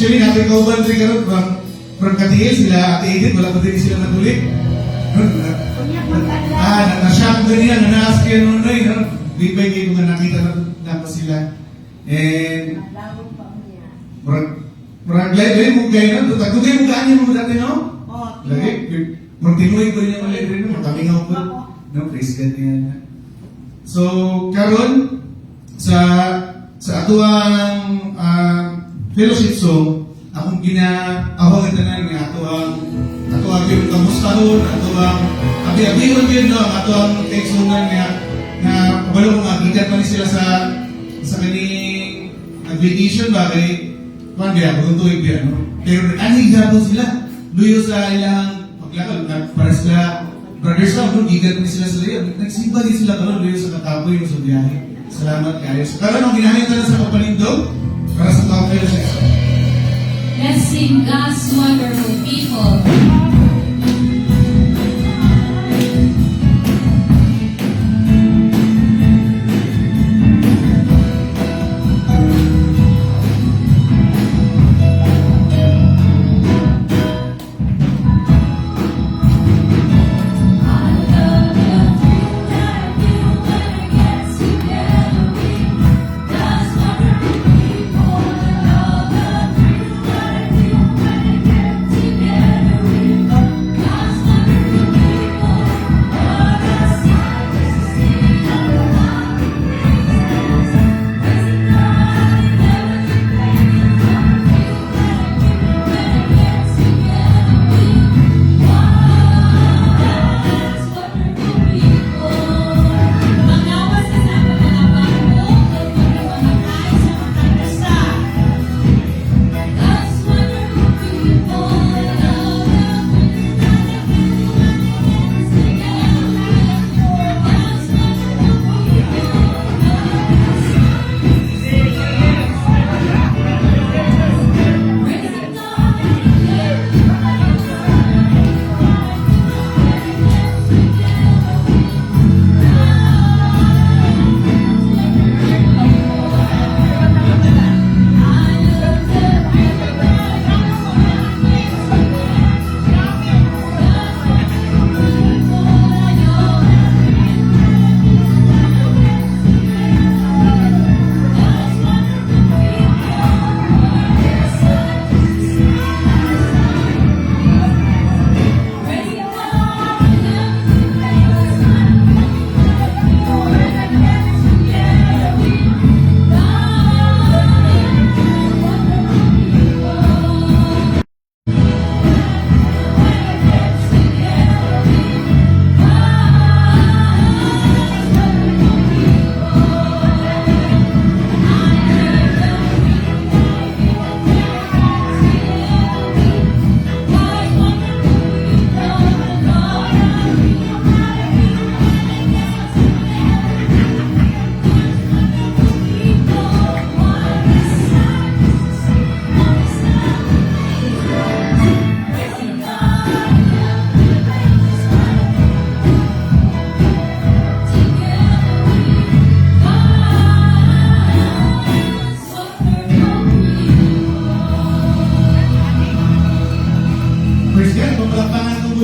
Actually, natin kauban rin karon from Katiil sila Ate Edith, wala pa din sila natulik. Na-shock din niya, na-ask yan nun rin. Di ba yung mga nakita na pa sila. And, marag-lay mo kayo na. Tagugay mo kaan mo dati, no? Lagi, mag-tinuloy ko niya ulit rin, matamingaw ko. No, praise God niya. So, karon sa atuang fellowship song, akong ginaawag tanan nga atuang yung kamustahon, atuang abi-abihon yun, no? Atuang teksunan nga kabalo nga gikat pa ni sila sa kaning vacation ba kay kuan biya buntog biya, no? Pero ani gabo sila luyo sa ilang paglakad para sila brothers lang, no? Gikat pa ni sila sa liyo, nagsimba din sila karon luyo sa katapoy no, sa biyahe. Salamat kayo. So karon ang ginahit na sa kapalindog para sa tao kayo siya. Let's sing God's wonderful people.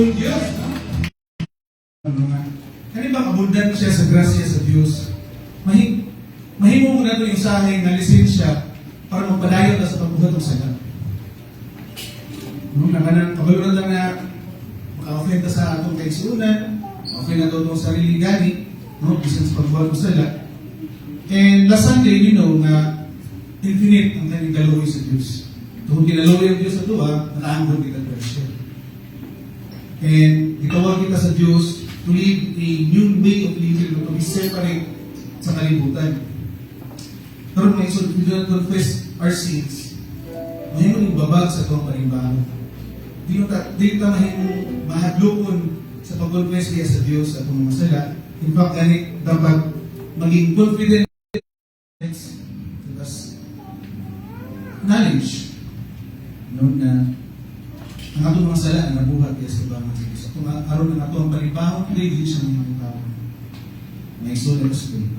Ang Diyos. Kani ba kabundan siya sa grasya sa Diyos? Mahimo mo na ito yung sahay na lisensya para magpadayon na sa pagbuhat ng sagat. Kabaluran lang na maka-offend sa atong kaigsuunan, offend na ito itong sarili gani, bisan sa pagbuhat ng sagat. And last Sunday, you know, na infinite ang kanyang kaluwi sa Diyos. Kung kinaluwi ang Diyos sa tuwa, nakaambon kita presyo. And itawag kita sa Diyos to live a new way of living, to be separate sa kalibutan. Pero may so, we do not confess our sins. Mahimong babag sa itong panimbahan. Di ka mahimong mahadlokon sa pag-confess kaya sa Diyos at mga sala. In fact, ganit dapat maging confident plus knowledge. Noon na ang atong mga sala na nabuhat kaya sa ibangan sa Diyos. Kung aron ang atong panibahong, hindi siya mga tao. May sulit sa Diyos.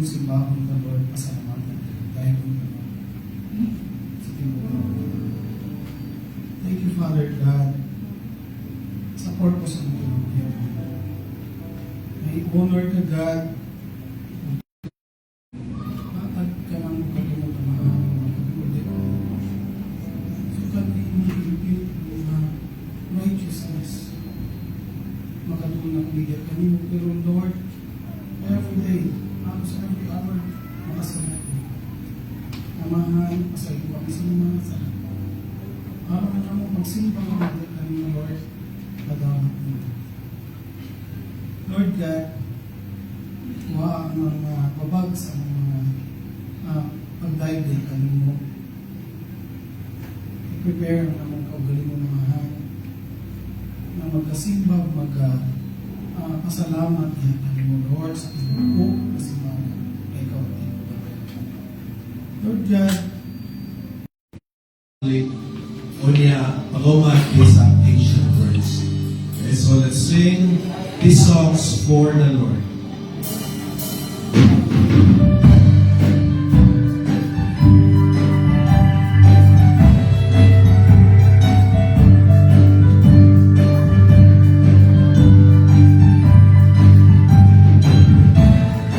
yung simbahon ka, Lord, pasalamatan ka. Dahil kung ano, sa tinulang. Thank you, Father God, sa purpose ng tinutulong. May honor ka, God. Matag ka lang magkatumot ang mga magkagulit. So, kami mag-impute mga righteousness. Makatulong bigyan kanino. Pero, Lord, every day, sa every hour, makasalat ko. Amahan, pasay ko ang isang mga salat. Araw na mo magsimba ng mga kanino, Lord, pagawat mo. Lord God, kuha ang mga babag sa mga pag-dive kanino. I-prepare ang mga kaugaling mo mga hari na magkasimba, pasalamat niya kanino, Lord, sa inupo na simbahan na ikaw ay Lord God, Onya Pagoma is an ancient words. Okay, so let's sing these songs for the Lord.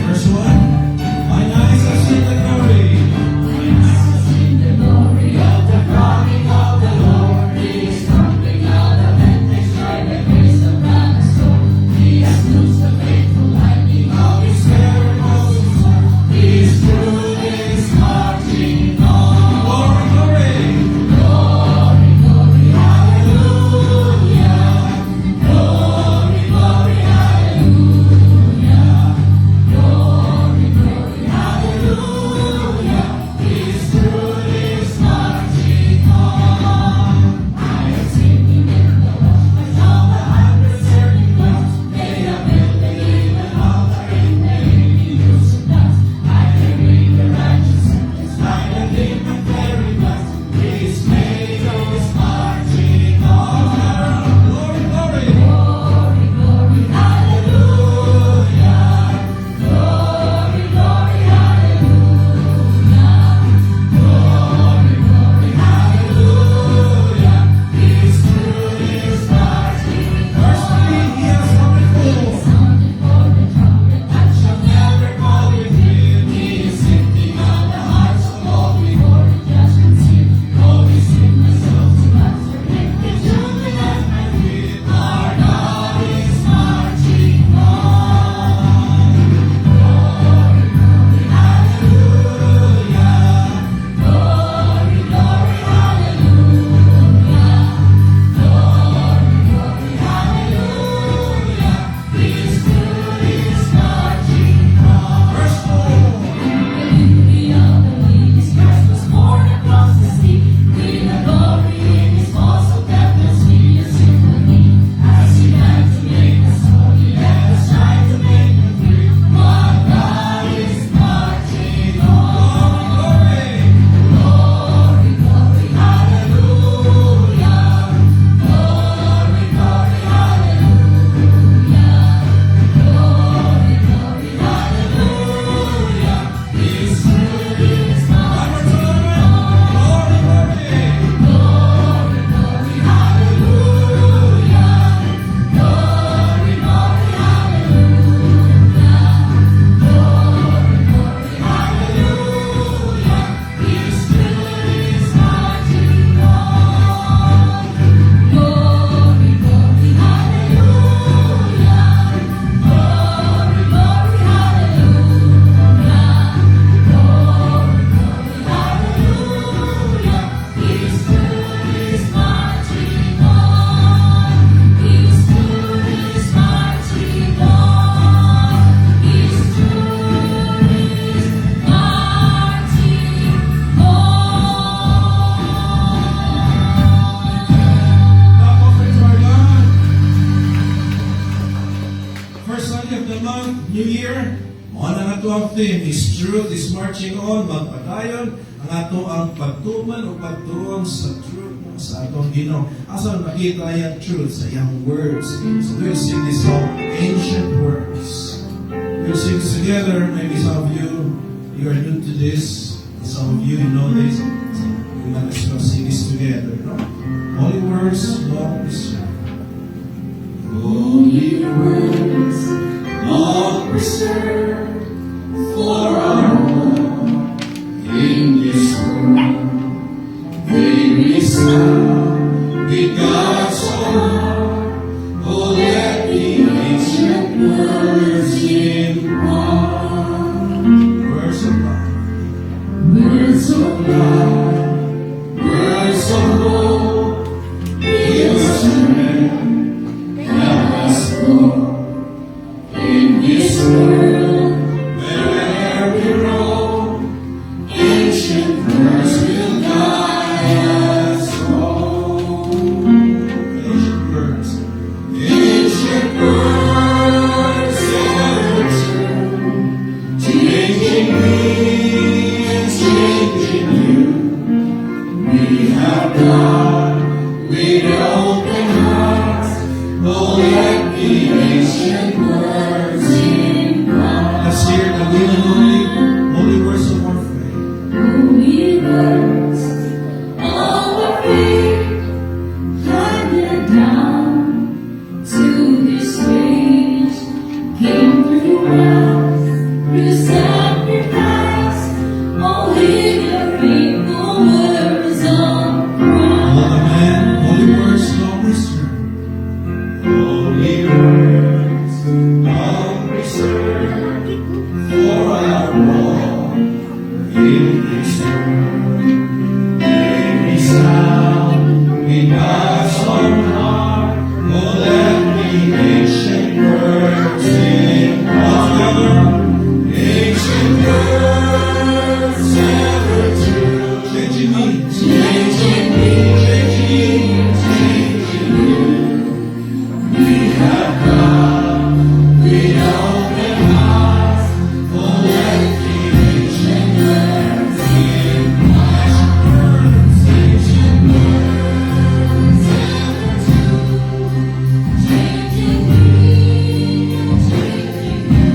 First one, my eyes have seen the glory. theme is truth is marching on, magpadayon ang ato ang pagtuman o pagtuon sa truth sa atong Ginoo. Asa nakita yung truth sa iyang words. So we'll sing this song, Ancient Words. We'll sing this together. Maybe some of you are new to this. Some of you know this. So we might as well sing this together. No? Holy words, long preserved. Holy words, long preserved for our home in this world. They resound with God's heart. Oh, let the ancient words impart. Words of life. Words of life, words of hope, give us strength, help us go in this world, wherever we roam, ancient words will guide us home. Ancient words. Ancient words ever true, changing me and changing you. We have God with open hearts. Oh, let the ancient words impart. Let's hear the holy words of our faith. Holy words of our faith, handed down to this age, came through wrath, through sacrifice. Oh, hear the faithful words of Christ. Amen. Holy words, long preserved. Holy words of preserved for our walk in this world. They resound in God's own heart. Oh, let the ancient words impart. Ancient words ever true, Changing me. changing me, changing you. We have come with open hearts. Oh, let the ancient words impart. Ancient words ever true, changing me, changing you.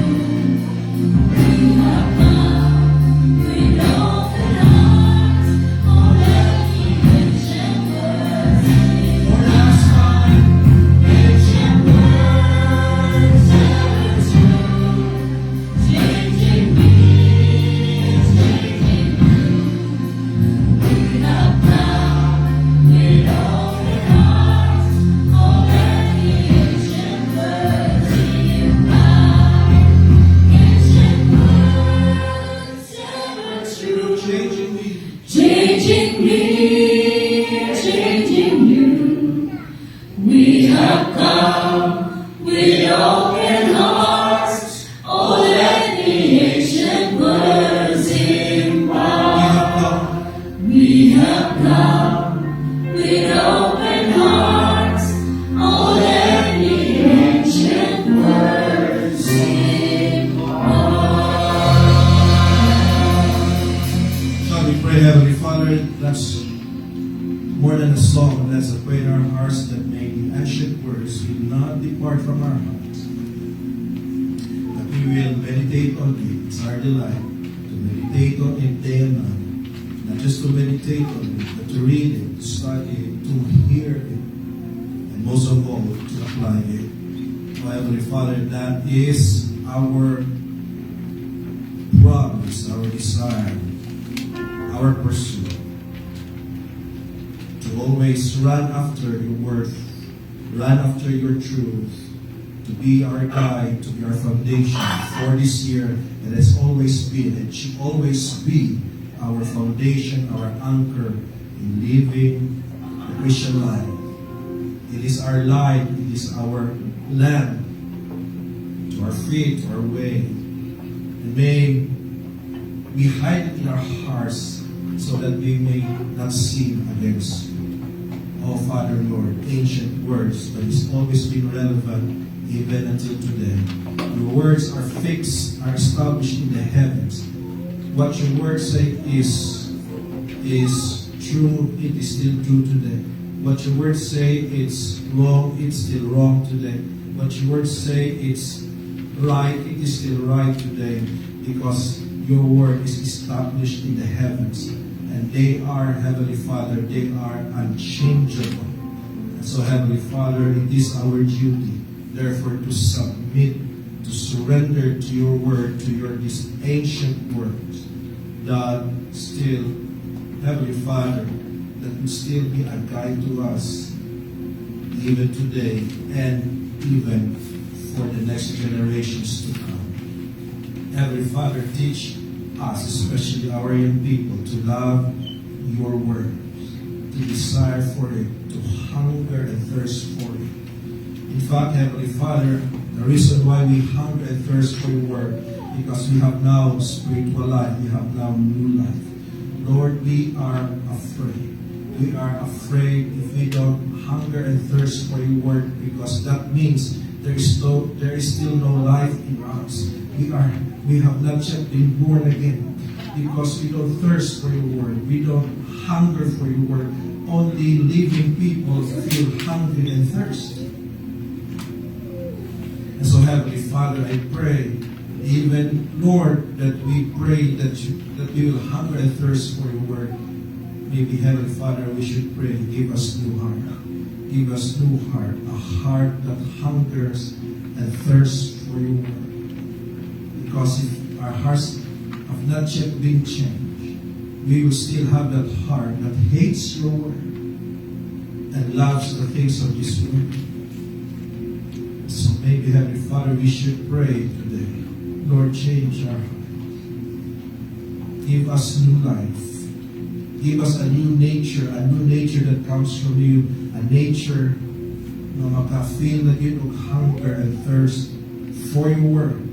We have come with open hearts. Oh, let the ancient words impart. Ancient words ever true, changing me, changing you. We have come with open hearts. Oh, let the ancient words impart. Ancient words ever true, Changing me. changing me, changing you. We have come with open hearts. Oh, let the ancient words impart. We have come with open hearts. Oh, let the ancient words impart. Shall we pray, Heavenly Father? That's more than a song, that's a prayer in our hearts, that may the ancient words will not depart from our hearts. That we will meditate on it. It's our delight to meditate on it day and night. Not just to meditate on it, but to read it, to study it, to hear it, and most of all, to apply it. Oh, Heavenly Father, that is our promise, our desire, our pursuit. To always run after your word, run after your truth, to be our guide, to be our foundation for this year. It has always been, and should always be our foundation, our anchor in living the Christian life. It is our light, it is our lamp to our feet, to our way. And may we hide it in our hearts so that we may not sin against you. Oh Father, Lord, ancient words that has always been relevant even until today. Your words are fixed, are established in the heavens. What your words say is true, it is still true today. What your words say it's wrong, it's still wrong today. What your words say it's right, it is still right today because your word is established in the heavens. And they are, Heavenly Father, they are unchangeable. And so, Heavenly Father, it is our duty, therefore, to submit, to surrender to your word, to your these ancient words, that still, Heavenly Father, that will still be a guide to us, even today, and even for the next generations to come. Heavenly Father, teach us, especially our young people, to love your words, to desire for it, to hunger and thirst for it. In fact, Heavenly Father, the reason why we hunger and thirst for your word, because we have now spiritual life, we have now new life. Lord, we are afraid. We are afraid if we don't hunger and thirst for your word, because that means there is still no life in us. We have not yet been born again, because we don't thirst for your word. We don't hunger for your word. Only living people feel hungry and thirsty. And so, Heavenly Father, I pray, even Lord, that we pray that we will hunger and thirst for your word. Maybe, Heavenly Father, we should pray, give us new heart. Give us new heart, a heart that hungers and thirsts for your word. Because if our hearts have not yet been changed, we will still have that heart that hates your word and loves the things of this world. So maybe, Heavenly Father, we should pray today. Lord, change our heart. Give us new life. Give us a new nature that comes from you, a nature na makafeel na yun hunger and thirst for your word.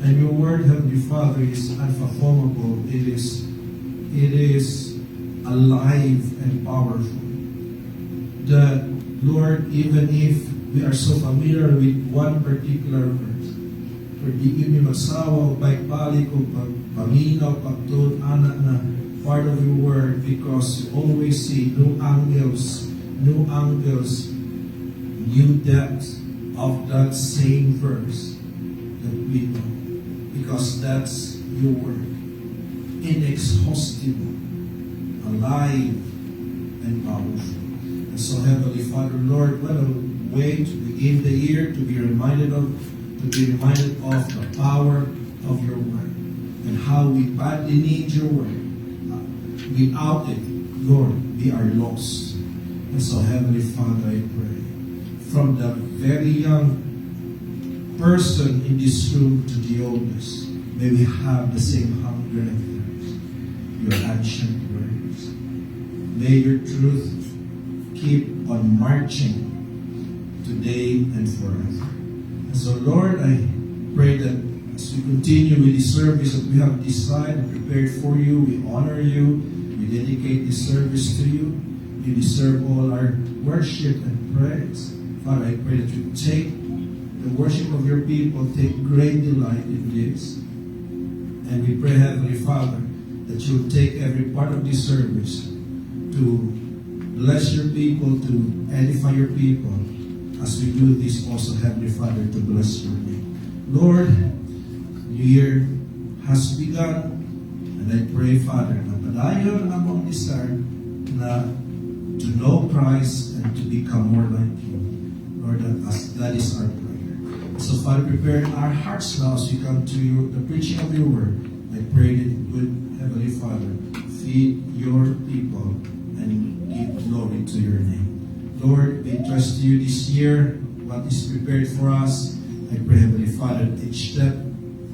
And your word, Heavenly Father, is unfathomable. It is alive and powerful. That, Lord, even if we are so familiar with one particular verse, or di yun yung magsawa o pagbalik o paminaw, pagtun, anak na part of your word, because you always see new angles, new depths of that same verse that we know. Because that's your word. Inexhaustible, alive, and powerful. And so, Heavenly Father, Lord, what a way to begin the year, to be reminded of the power of your word and how we badly need your word. Without it, Lord, we are lost. And so, Heavenly Father, I pray, from the very young person in this room to the oldest, may we have the same hunger and thirst, your ancient words. May your truth keep on marching today and forever. And so, Lord, I pray that as we continue with the service that we have decided and prepared for you, we honor you, we dedicate this service to you. You deserve all our worship and praise. Father, I pray that you take the worship of your people, take great delight in this. And we pray, Heavenly Father, that you will take every part of this service to bless your people, to edify your people, as we do this also, Heavenly Father, to bless your name. Lord, New Year has begun, and I pray, Father, na padayon ang among desire na to know Christ and to become more like you. Lord, that is our prayer. So, Father, prepare our hearts now as we come to you, the preaching of your word. I pray that it would, Heavenly Father, feed your people and give glory to your name. Lord, we trust you this year, what is prepared for us. I pray, Heavenly Father, that each step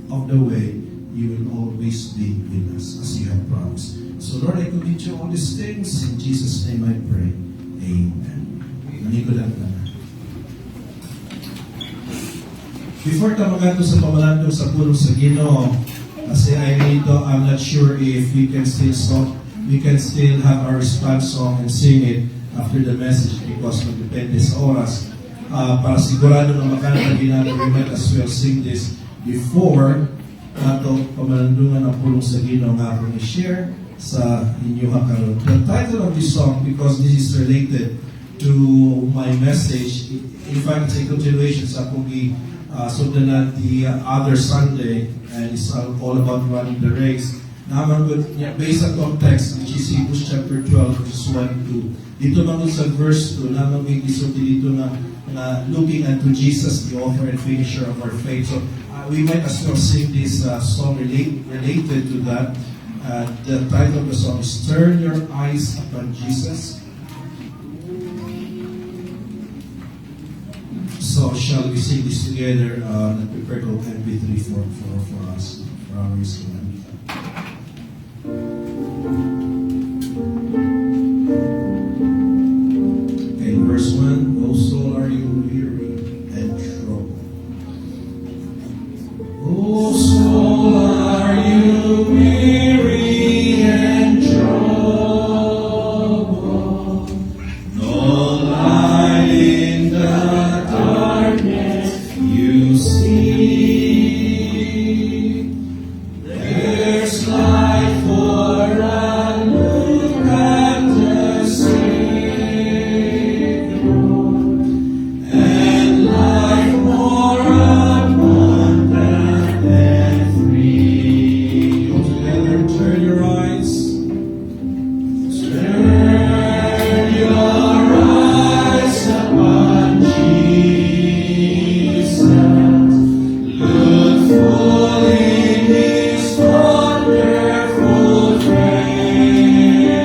of the way, you will always be with us as you have promised. So, Lord, I commit you all these things. In Jesus' name I pray. Amen. Manikod ang tanan. Before tamagan to sa pamalandong sa pulong sa Ginoo, kasi I'm not sure if we can still have our response song and sing it after the message because magdepende sa oras. Para sigurado na makanapagin natin, we might as well sing this before ato pamalandungan ang pulong sa Ginoo nga akong i-share sa inyo karon. The title of this song, because this is related to my message. In fact, it's a continuation sa akong sundan na the other Sunday, and it's all about running the race. Naman good, based on context, which is Hebrews chapter 12, verses 1 and 2. Dito naman sa verse 2, naman may gisulti dito na looking unto Jesus, the author and finisher of our faith. So we might as well sing this song related to that. The title of the song is Turn Your Eyes Upon Jesus. So shall we sing this together? Prepare to MP3 for us, for our instrument. Okay, verse 1. O soul, are you weary and troubled? O soul, are you weary and troubled? No light in the darkness you see. There's light for a look at the Savior, and life more abundant and free. All together, turn your eyes. Turn your eyes upon Jesus. Look full in His wonderful face,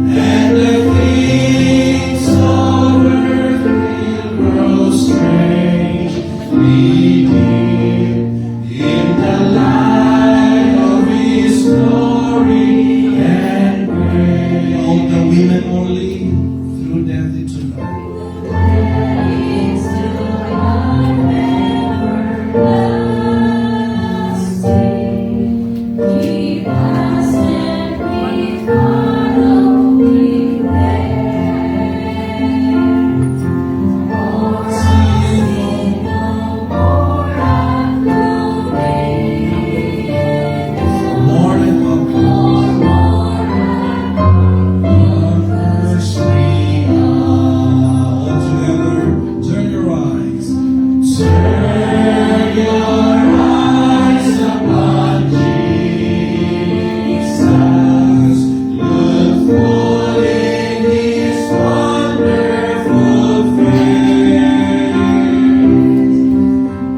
and the things of earth will grow strangely dear in the light of His glory and grace. All the women only through death into life. Praise to God everlasting. Keep us and we follow Him there. Oh, sin no more unbelief. More than welcome. All together, turn your eyes. Turn your eyes upon Jesus. Look full in His wonderful face,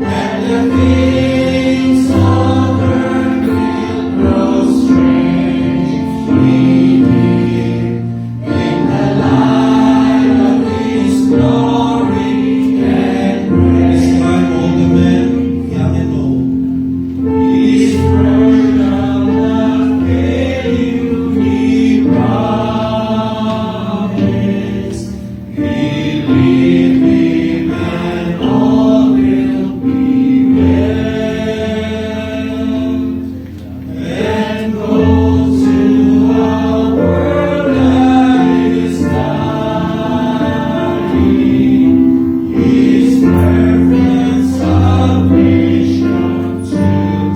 and the things of earth will grow strangely dear in the light of His glory and grace. This time, all the men, young and old, His word shall not fail you, He promised. Believe Him and all will be well. And go to a world that is dying, His perfect salvation to tell.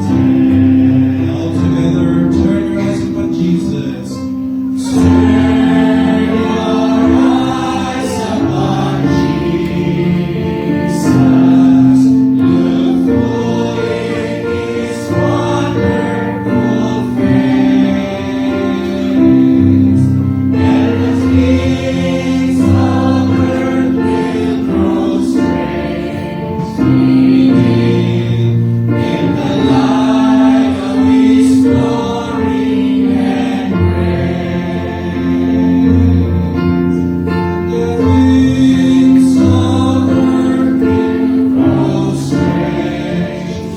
All together, turn your eyes upon Jesus. Turn your eyes upon Jesus. Look full in His wonderful face, and the things of earth will grow strangely in the light of His glory and grace. The things of earth will grow strangely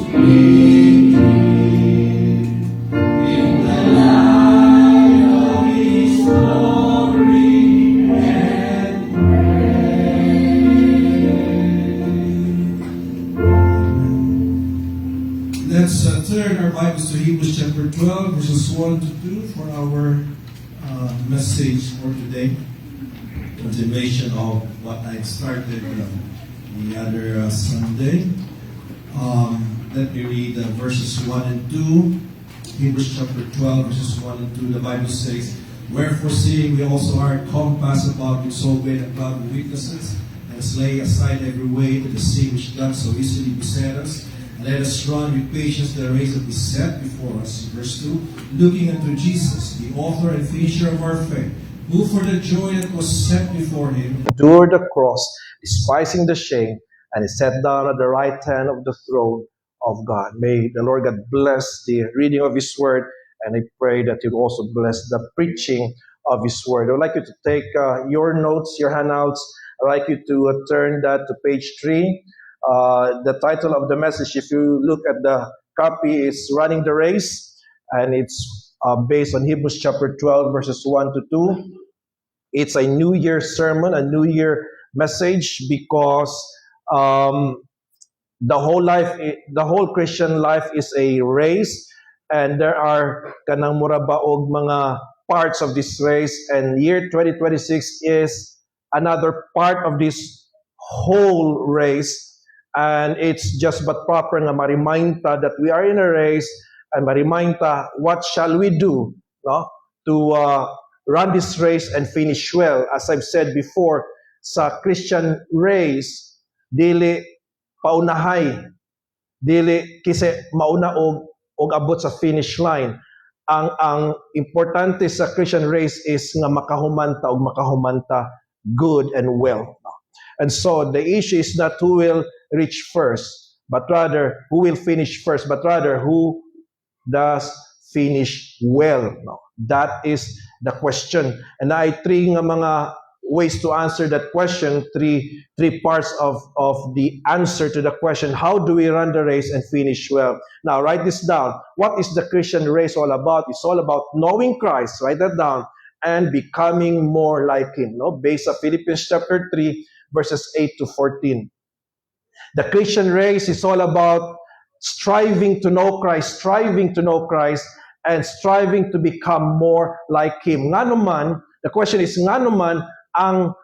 in the light of His glory and grace. Let's turn our Bibles to Hebrews chapter 12, verses 1 to 2 for our message for today. Continuation of what I started the other Sunday. Let me read verses 1 and 2. Hebrews chapter 12, verses 1 and 2. The Bible says, Wherefore, seeing we also are compassed about with so great a cloud of witnesses, let us lay aside every weight and the sin which doth so easily beset us, and let us run with patience the race that is set before us. Verse 2, looking unto Jesus, the author and finisher of our faith, who for the joy that was set before him endured the cross, despising the shame, and is set down at the right hand of the throne of God. May the Lord God bless the reading of His Word, and I pray that He'll also bless the preaching of His Word. I would like you to take your notes, your handouts. I'd like you to turn that to page 3. The title of the message, if you look at the copy, is Running the Race, and it's based on Hebrews chapter 12, verses 1 to 2. It's a New Year sermon, a New Year message, because the whole Christian life is a race, and there are kanang murabaog mga parts of this race, and year 2026 is another part of this whole race, and it's just but proper nga ma-remind ta that we are in a race, and ma-remind ta what shall we do, no, to run this race and finish well. As I've said before, sa Christian race, dili paunahay, dili kisi mauna og abot sa finish line. Ang importante sa Christian race is nga makahumanta good and well. And so the issue is not who will reach first, but rather who will finish first, but rather who does finish well. No, that is the question. And I three nga mga ways to answer that question, three parts of the answer to the question, how do we run the race and finish well? Now, write this down. What is the Christian race all about? It's all about knowing Christ, write that down, and becoming more like Him, no? Based on Philippians chapter 3, verses 8 to 14. The Christian race is all about striving to know Christ, and striving to become more like Him. Nga naman, the question is, nga naman, ang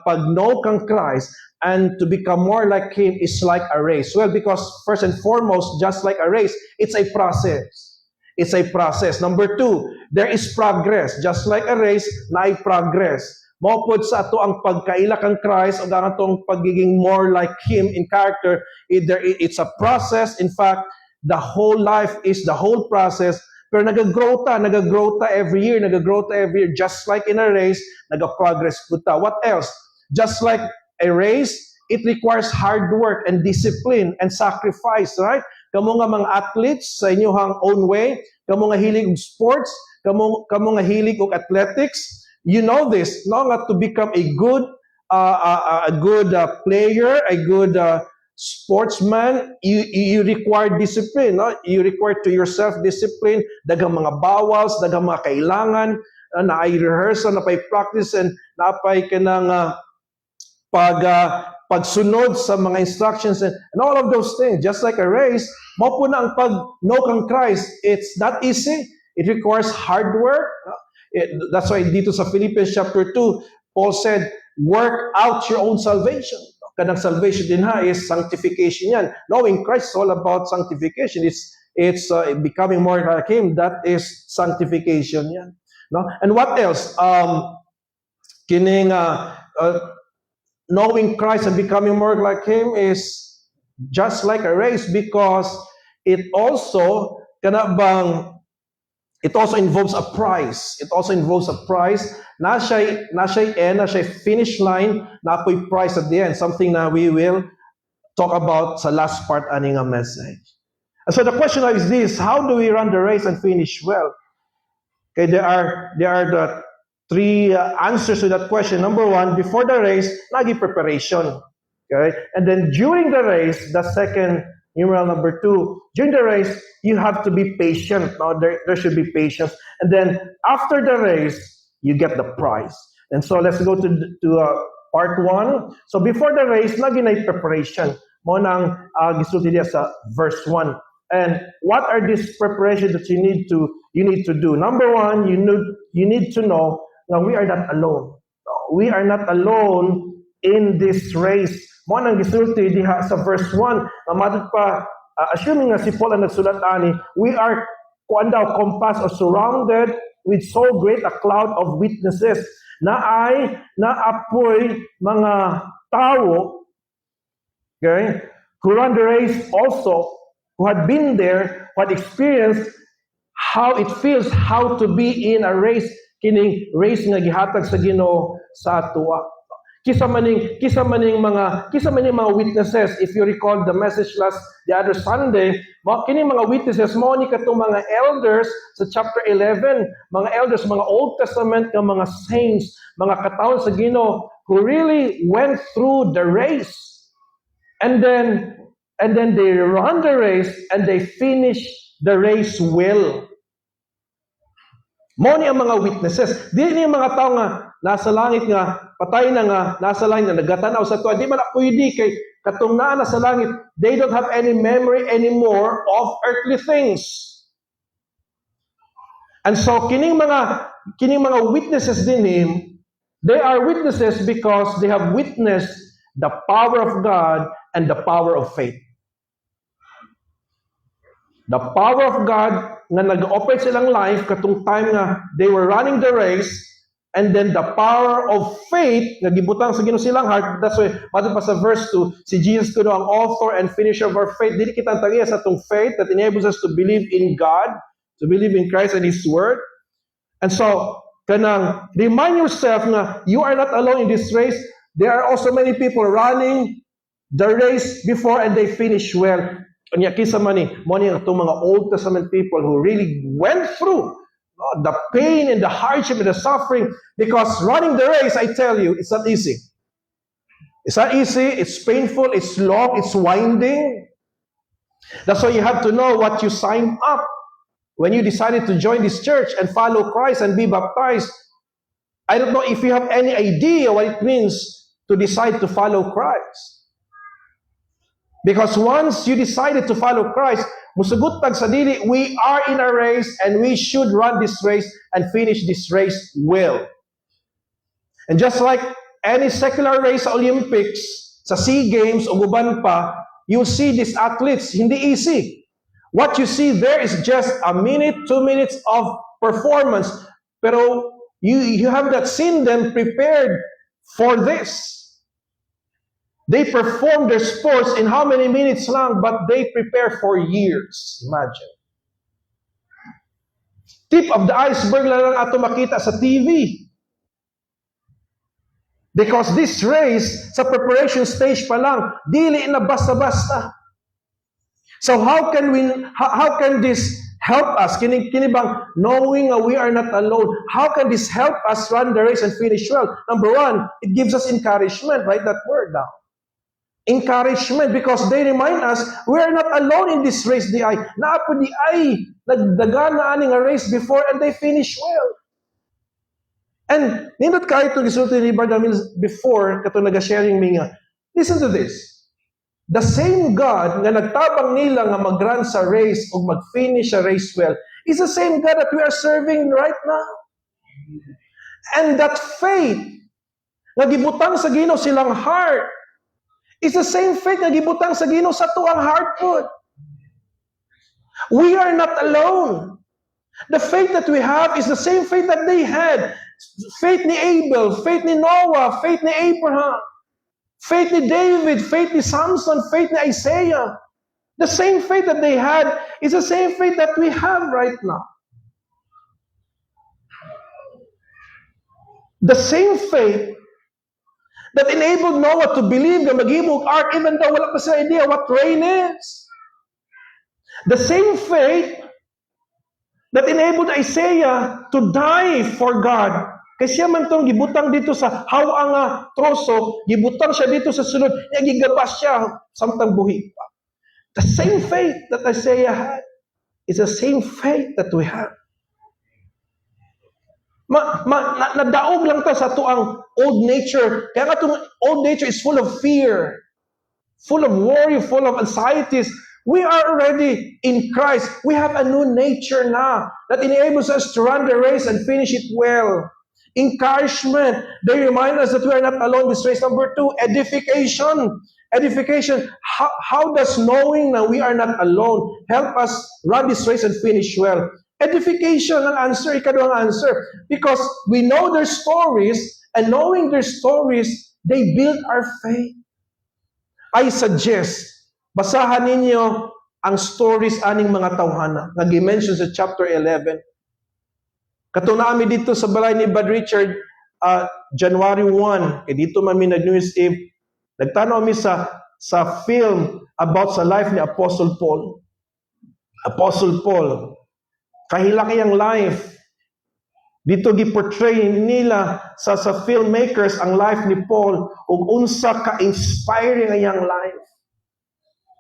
pag-know kang Christ and to become more like Him is like a race. Well, because first and foremost, just like a race, it's a process. It's a process. Number 2, there is progress. Just like a race, na progress. Mopod sa ato ang pagkaila kang Christ o ang atong pagiging more like Him in character, it's a process. In fact, the whole life is the whole process. Pero nag-grow ta every year, just like in a race, nag-progress po ta. What else? Just like a race, it requires hard work and discipline and sacrifice, right? Kamo nga mga athletes sa inyong own way, kamo nga hilig og sports, kamo nga hilig og athletics, you know this, no, nga to become a good player, a good sportsman, you require discipline, no? You require to yourself discipline, daghang mga bawals, daghang mga kailangan, na ay rehearsal, na pay practice, and na pay kanang pagsunod sa mga instructions and all of those things. Just like a race, mo po na ang pag-know kang Christ, it's not easy. It requires hard work. That's why dito sa Philippians chapter 2, Paul said, work out your own salvation. Kanang salvation din is sanctification yan. Knowing Christ is all about sanctification. It's becoming more like Him. That is sanctification yan. No? And what else? Knowing Christ and becoming more like Him is just like a race, because it also involves a prize. Na siya finish line, na apoy prize at the end. Something na we will talk about sa last part ani nga message. And so the question is this: how do we run the race and finish well? Okay, there are the 3 answers to that question. Number 1, before the race, nagi preparation. Okay, and then during the race, the second numeral number 2, during the race, you have to be patient. Now, there should be patience. And then after the race, you get the prize. And so let's go to part 1. So before the race, lagi na preparation. Mo nang gisulti diya sa verse 1. And what are these preparations that you need to do? Number 1, you need to know that we are not alone. We are not alone in this race. Mo nang gisulti diha sa verse 1. Mamatod pa, assuming nga si Paul ang nagsulat ani, we are compassed or surrounded with so great a cloud of witnesses na ay naapoy mga tao, okay, who run the race also, who had been there, who had experienced how it feels how to be in a race, kining race nga gihatag sa Ginoo sa atuwa. Kisa maning mga witnesses. If you recall the message the other Sunday, kining mga witnesses mo ni katong mga elders sa chapter 11, mga elders, mga Old Testament nga mga saints, mga katawon sa Ginoo who really went through the race. And then they run the race and they finish the race well. Mo ni ang mga witnesses. Di ni mga tao nga nasa langit nga, patay na nga, nasa langit na nagatanaw sa tuwa. Di man ako pwede kay katong naa na sa langit, they don't have any memory anymore of earthly things. And so, kining mga witnesses din him, they are witnesses because they have witnessed the power of God and the power of faith. The power of God nga nag-operate silang life katong time nga they were running the race, and then the power of faith nga gibutang sa Ginoo silang heart. That's why madto pa sa verse 2, si Jesus kuno ang author and finisher of our faith. Dili kita tagiya sa tong faith that enables us to believe in God, to believe in Christ and His Word. And so, kanang remind yourself na you are not alone in this race. There are also many people running the race before and they finish well. Kanya kisa man ni mo ni atong mga Old Testament people who really went through the pain and the hardship and the suffering, because running the race, I tell you, it's not easy. It's not easy, it's painful, it's long, it's winding. That's why you have to know what you signed up. When you decided to join this church and follow Christ and be baptized, I don't know if you have any idea what it means to decide to follow Christ. Because once you decided to follow Christ, musugot tag sa dili, we are in a race and we should run this race and finish this race well. And just like any secular race sa Olympics, sa SEA Games o guban pa, you see these athletes, hindi easy. What you see there is just a minute, 2 minutes of performance. Pero you have not seen them prepared for this. They perform their sports in how many minutes lang, but they prepare for years. Imagine. Tip of the iceberg lang ato makita sa TV. Because this race, sa preparation stage pa lang, dili na basta-basta. So how can this help us? Kini bang knowing we are not alone? How can this help us run the race and finish well? Number one, it gives us encouragement. Write that word down. Encouragement, because they remind us we are not alone in this race. Di ay naapo di ay nagdagan na ani nga race before and they finish well. And nindot kayo itong gisulti ni Brother Mills before kato naga-sharing mi nga. Listen to this. The same God nga nagtabang nila nga mag-run sa race o mag-finish sa race well is the same God that we are serving right now. And that faith nga gibutang sa Ginoo silang heart, it's the same faith na gibutang sa Ginoo sa tuang heart pod. We are not alone. The faith that we have is the same faith that they had. Faith ni Abel, faith ni Noah, faith ni Abraham, faith ni David, faith ni Samson, faith ni Isaiah. The same faith that they had is the same faith that we have right now. The same faith that enabled Noah to believe na maghimog ark even though wala pa sa idea what rain is. The same faith that enabled Isaiah to die for God. Kasi siya man itong gibutang dito sa hawa nga troso, gibutang siya dito sa sulod, gigabas siya samtang buhi pa. The same faith that Isaiah had is the same faith that we have. Nadaog lang ta sa tuang old nature. Kaya nga itong old nature is full of fear, full of worry, full of anxieties. We are already in Christ. We have a new nature now that enables us to run the race and finish it well. Encouragement. They remind us that we are not alone in this race. Number 2, edification. Edification. How does knowing that we are not alone help us run this race and finish well? Edification ang answer, ikaduhang answer. Because we know their stories, and knowing their stories, they build our faith. I suggest, basahan ninyo ang stories aning mga tawhana nga gi-mention sa chapter 11. Katong naami dito sa balay ni Brad Richard, January 1, dito man mi nag-New Year's Eve, nagtanaw mi sa film about sa life ni Apostle Paul. Apostle Paul, kahilaki ang life. Dito gi-portray nila sa filmmakers ang life ni Paul ug unsa ka-inspiring ang iyang life.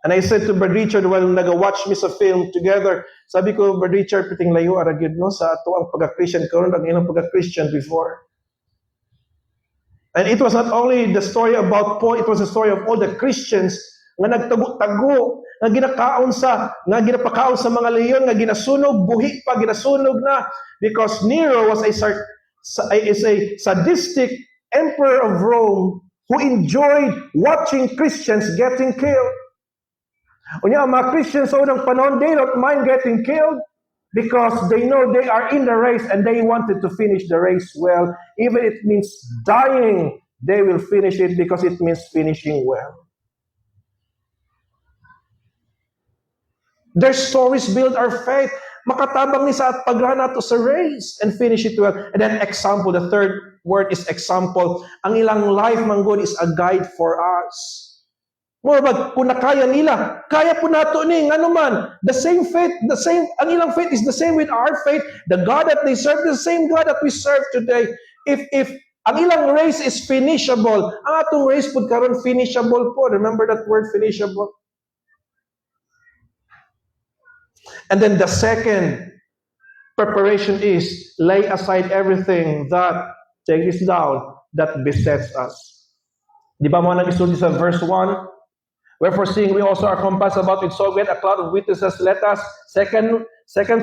And I said to Brad Richard while naga-watch me sa film together, sabi ko, Brad Richard, piting layo ara gyud no sa ato ang pagka-Christian karon ang ilang pagka-Christian before. And it was not only the story about Paul, it was the story of all the Christians nga nagtago-tago, nga ginapakaon sa mga leyon, nga ginasunog, buhi pa, ginasunog na. Because Nero was a sadistic emperor of Rome who enjoyed watching Christians getting killed. Unya, ang mga Christians sa unang panahon, they don't mind getting killed because they know they are in the race and they wanted to finish the race well. Even if it means dying, they will finish it because it means finishing well. Their stories build our faith. Makatabang ni sa at paglahan nato sa race and finish it well. And then example, the third word is example. Ang ilang life man God is a guide for us. Murag kung nakaya nila, kaya po nato ni ngano man. The same faith, ang ilang faith is the same with our faith. The God that they serve is the same God that we serve today. If ang ilang race is finishable, ang atong race pud karon finishable po. Remember that word, finishable. And then the second preparation is lay aside everything that, take this down, that besets us. Di ba mo nag-isulti sa verse 1? Wherefore seeing we also are compassed about with so great a cloud of witnesses, let us, second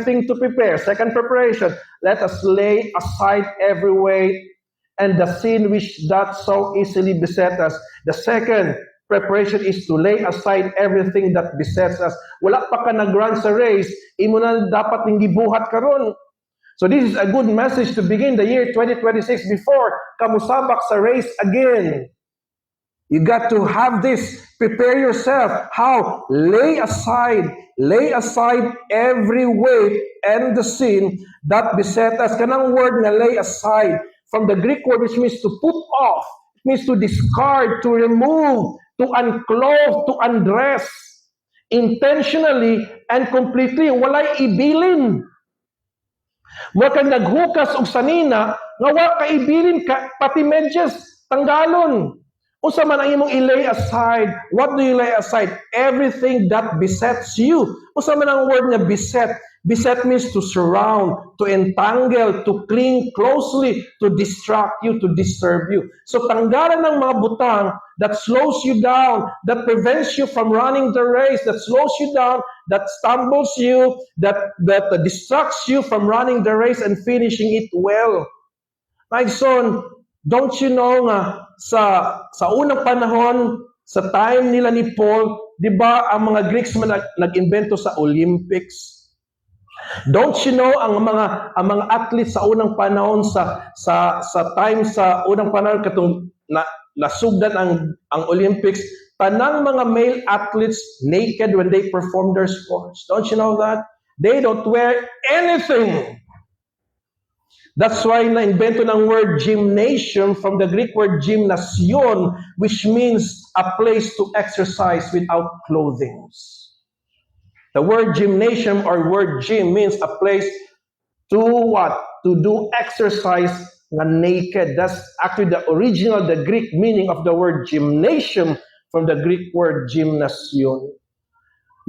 thing to prepare, second preparation, let us lay aside every weight and the sin which doth so easily beset us. The second preparation is to lay aside everything that besets us. Wala pa ka nag-run sa race, imo na dapat ning gibuhat karon. So this is a good message to begin the year 2026 before kamusabak sa race again. You got to have this. Prepare yourself. How? Lay aside every weight and the sin that beset us. Kanang word na lay aside, from the Greek word which means to put off, it means to discard, to remove, to unclothe, to undress, intentionally and completely. Walay ibilin. Wa kang naghukas og sanina, nga wa ka ibilin ka, pati medyas, tanggalon. Unsa man ang imong i-lay aside? What do you lay aside? Everything that besets you. Unsa man ang word nga beset? Beset means to surround, to entangle, to cling closely, to distract you, to disturb you. So tanggalan ng mga butang that slows you down, that prevents you from running the race, that slows you down, that stumbles you, that distracts you from running the race and finishing it well. My son, don't you know nga sa unang panahon, sa time nila ni Paul, di ba ang mga Greeks man nag-invento sa Olympics? Don't you know ang mga athletes sa unang panahon sa time sa unang panahon katong nasugdan ang Olympics, tanang mga male athletes naked when they perform their sports. Don't you know that? They don't wear anything. That's why na-invento ng word gymnasium from the Greek word gymnasion, which means a place to exercise without clothing. The word gymnasium or word gym means a place to what? To do exercise nga naked. That's actually the original, the Greek meaning of the word gymnasium from the Greek word gymnasion.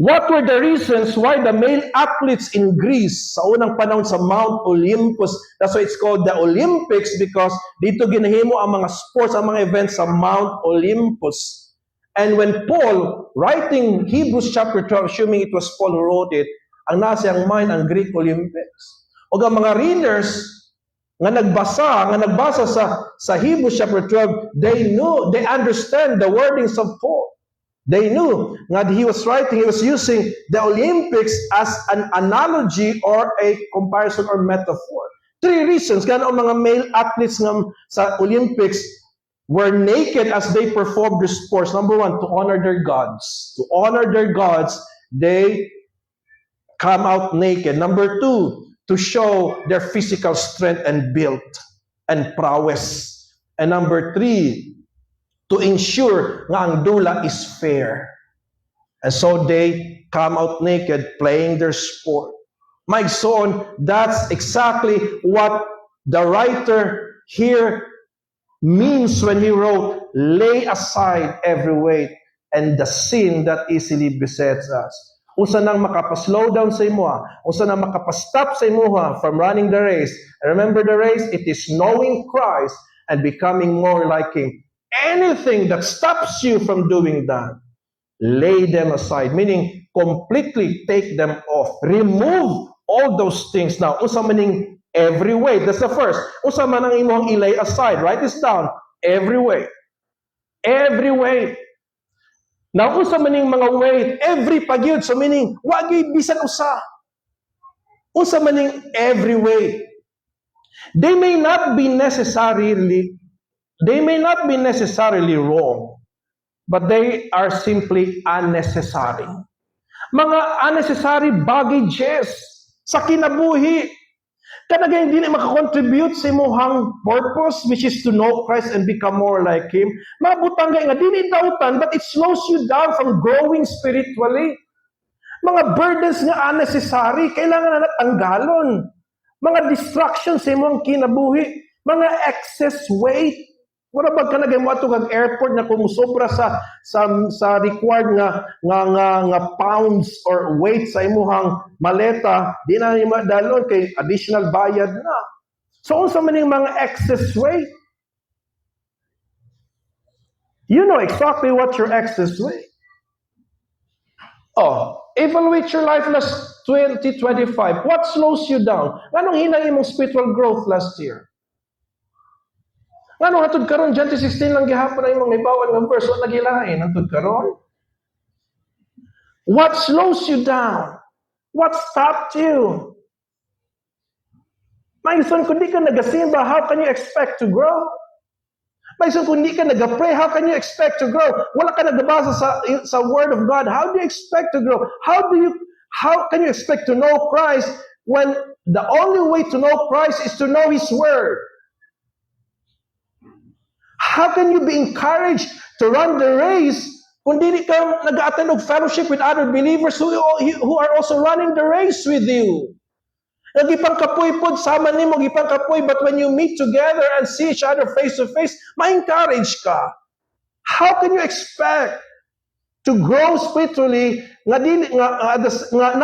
What were the reasons why the male athletes in Greece sa unang panahon sa Mount Olympus, that's why it's called the Olympics, because dito ginahimo ang mga sports, ang mga events sa Mount Olympus. And when Paul, writing Hebrews chapter 12, assuming it was Paul who wrote it, ang nasa ang mind ang Greek Olympics. O ang mga readers nga nagbasa sa Hebrews chapter 12, they understand the wordings of Paul. They knew that he was using the Olympics as an analogy or a comparison or metaphor. 3 reasons kaya ang mga male athletes ng sa Olympics were naked as they performed their sports. Number 1, to honor their gods. To honor their gods, they come out naked. Number 2, to show their physical strength and build and prowess. And number 3, to ensure nga ang dula is fair. And so they come out naked playing their sport. My son, that's exactly what the writer here means when he wrote, lay aside every weight and the sin that easily besets us. Unsa nang makapa-slow down sa imo, unsa nang makapa-stop sa imo from running the race. And remember the race, it is knowing Christ and becoming more like Him. Anything that stops you from doing that, lay them aside, meaning completely take them off. Remove all those things now. Unsa maning every weight. That's the first. Unsa man ang imong ilay aside. Write this down. Every weight. Every weight. Now, unsa maning mga weight? Every pagyud. So meaning, wag gyud bisan usa. Unsa maning every weight. They may not be necessarily wrong, but they are simply unnecessary. Mga unnecessary baggages sa kinabuhi. Kanagay hindi na makakontribute sa imuhang purpose, which is to know Christ and become more like Him. Mga butangay nga, dili dautan, but it slows you down from growing spiritually. Mga burdens nga unnecessary, kailangan na natanggalon. Mga distractions sa imong kinabuhi. Mga excess weight. Wala ba kanagay mo ato kag airport na kung sobra sa required nga pounds or weight sa imuhang maleta, di na ni madalon kay additional bayad na. So unsa man yung mga excess weight? You know exactly what your excess weight. Oh, evaluate your life last 2025. What slows you down? Anong hinang imong spiritual growth last year? Ano hatod karon John 16 lang gihapon ang imong ibawan nga verse wa nagilain hatod karon. What slows you down? What stopped you? My son, kung di ka nagasimba, how can you expect to grow? My son, kung di ka nagapray, how can you expect to grow? Wala ka nagabasa sa Word of God, how do you expect to grow? How can you expect to know Christ when the only way to know Christ is to know His Word? How can you be encouraged to run the race kung di ka nag-attend of fellowship with other believers who are also running the race with you? Nagipang kapoy po, sama ni mo, gipang kapoy, but when you meet together and see each other face to face, ma-encourage ka. How can you expect to grow spiritually nga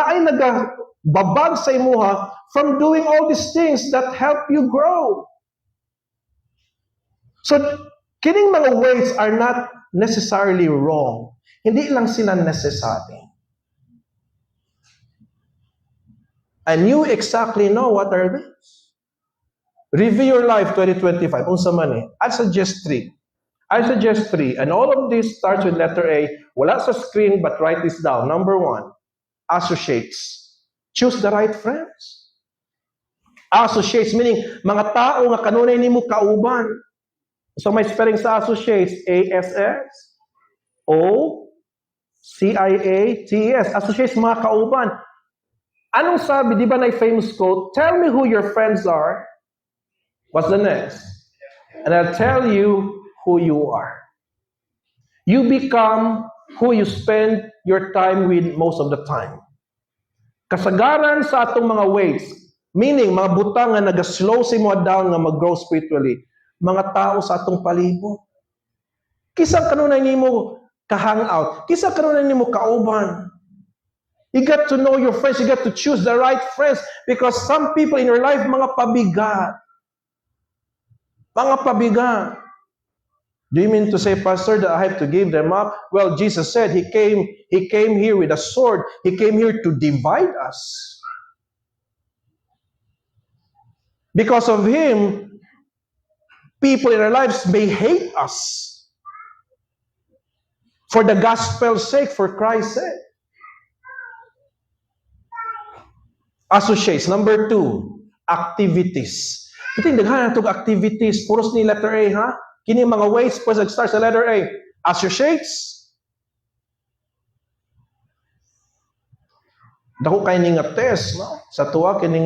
ay nagababag sa imuha from doing all these things that help you grow? So, kining mga weights are not necessarily wrong. Hindi lang sila necessary. And you exactly know what are these. Review your life 2025. Unsa man eh. I suggest 3. And all of this starts with letter A. Wala sa screen, but write this down. Number 1, associates. Choose the right friends. Associates, meaning mga tao nga kanunay nimo kauban. So may spelling sa associates, A-S-S-O-C-I-A-T-E-S. Associates, mga kauban. Anong sabi, di ba na famous quote? Tell me who your friends are. What's the next? And I'll tell you who you are. You become who you spend your time with most of the time. Kasagaran sa atong mga ways, meaning mga butang nga nag-slow si mo down nga mag-grow spiritually, mga tao sa atong palibot. Kisa kanunay nimo ka-hangout, kisa kanunay nimo kauban. You got to know your friends, you got to choose the right friends because some people in your life mga pabigat. Mga pabigat. Do you mean to say, Pastor, that I have to give them up? Well, Jesus said He came here with a sword. He came here to divide us. Because of Him, people in our lives may hate us. For the gospel's sake, for Christ's sake. Associates. Number 2, activities. Ito yung daghan natong activities. Puros ni letter A, ha? Kini mga ways, first start sa letter A. Associates. Dako kay ning nga test, no? Sa tuwa kining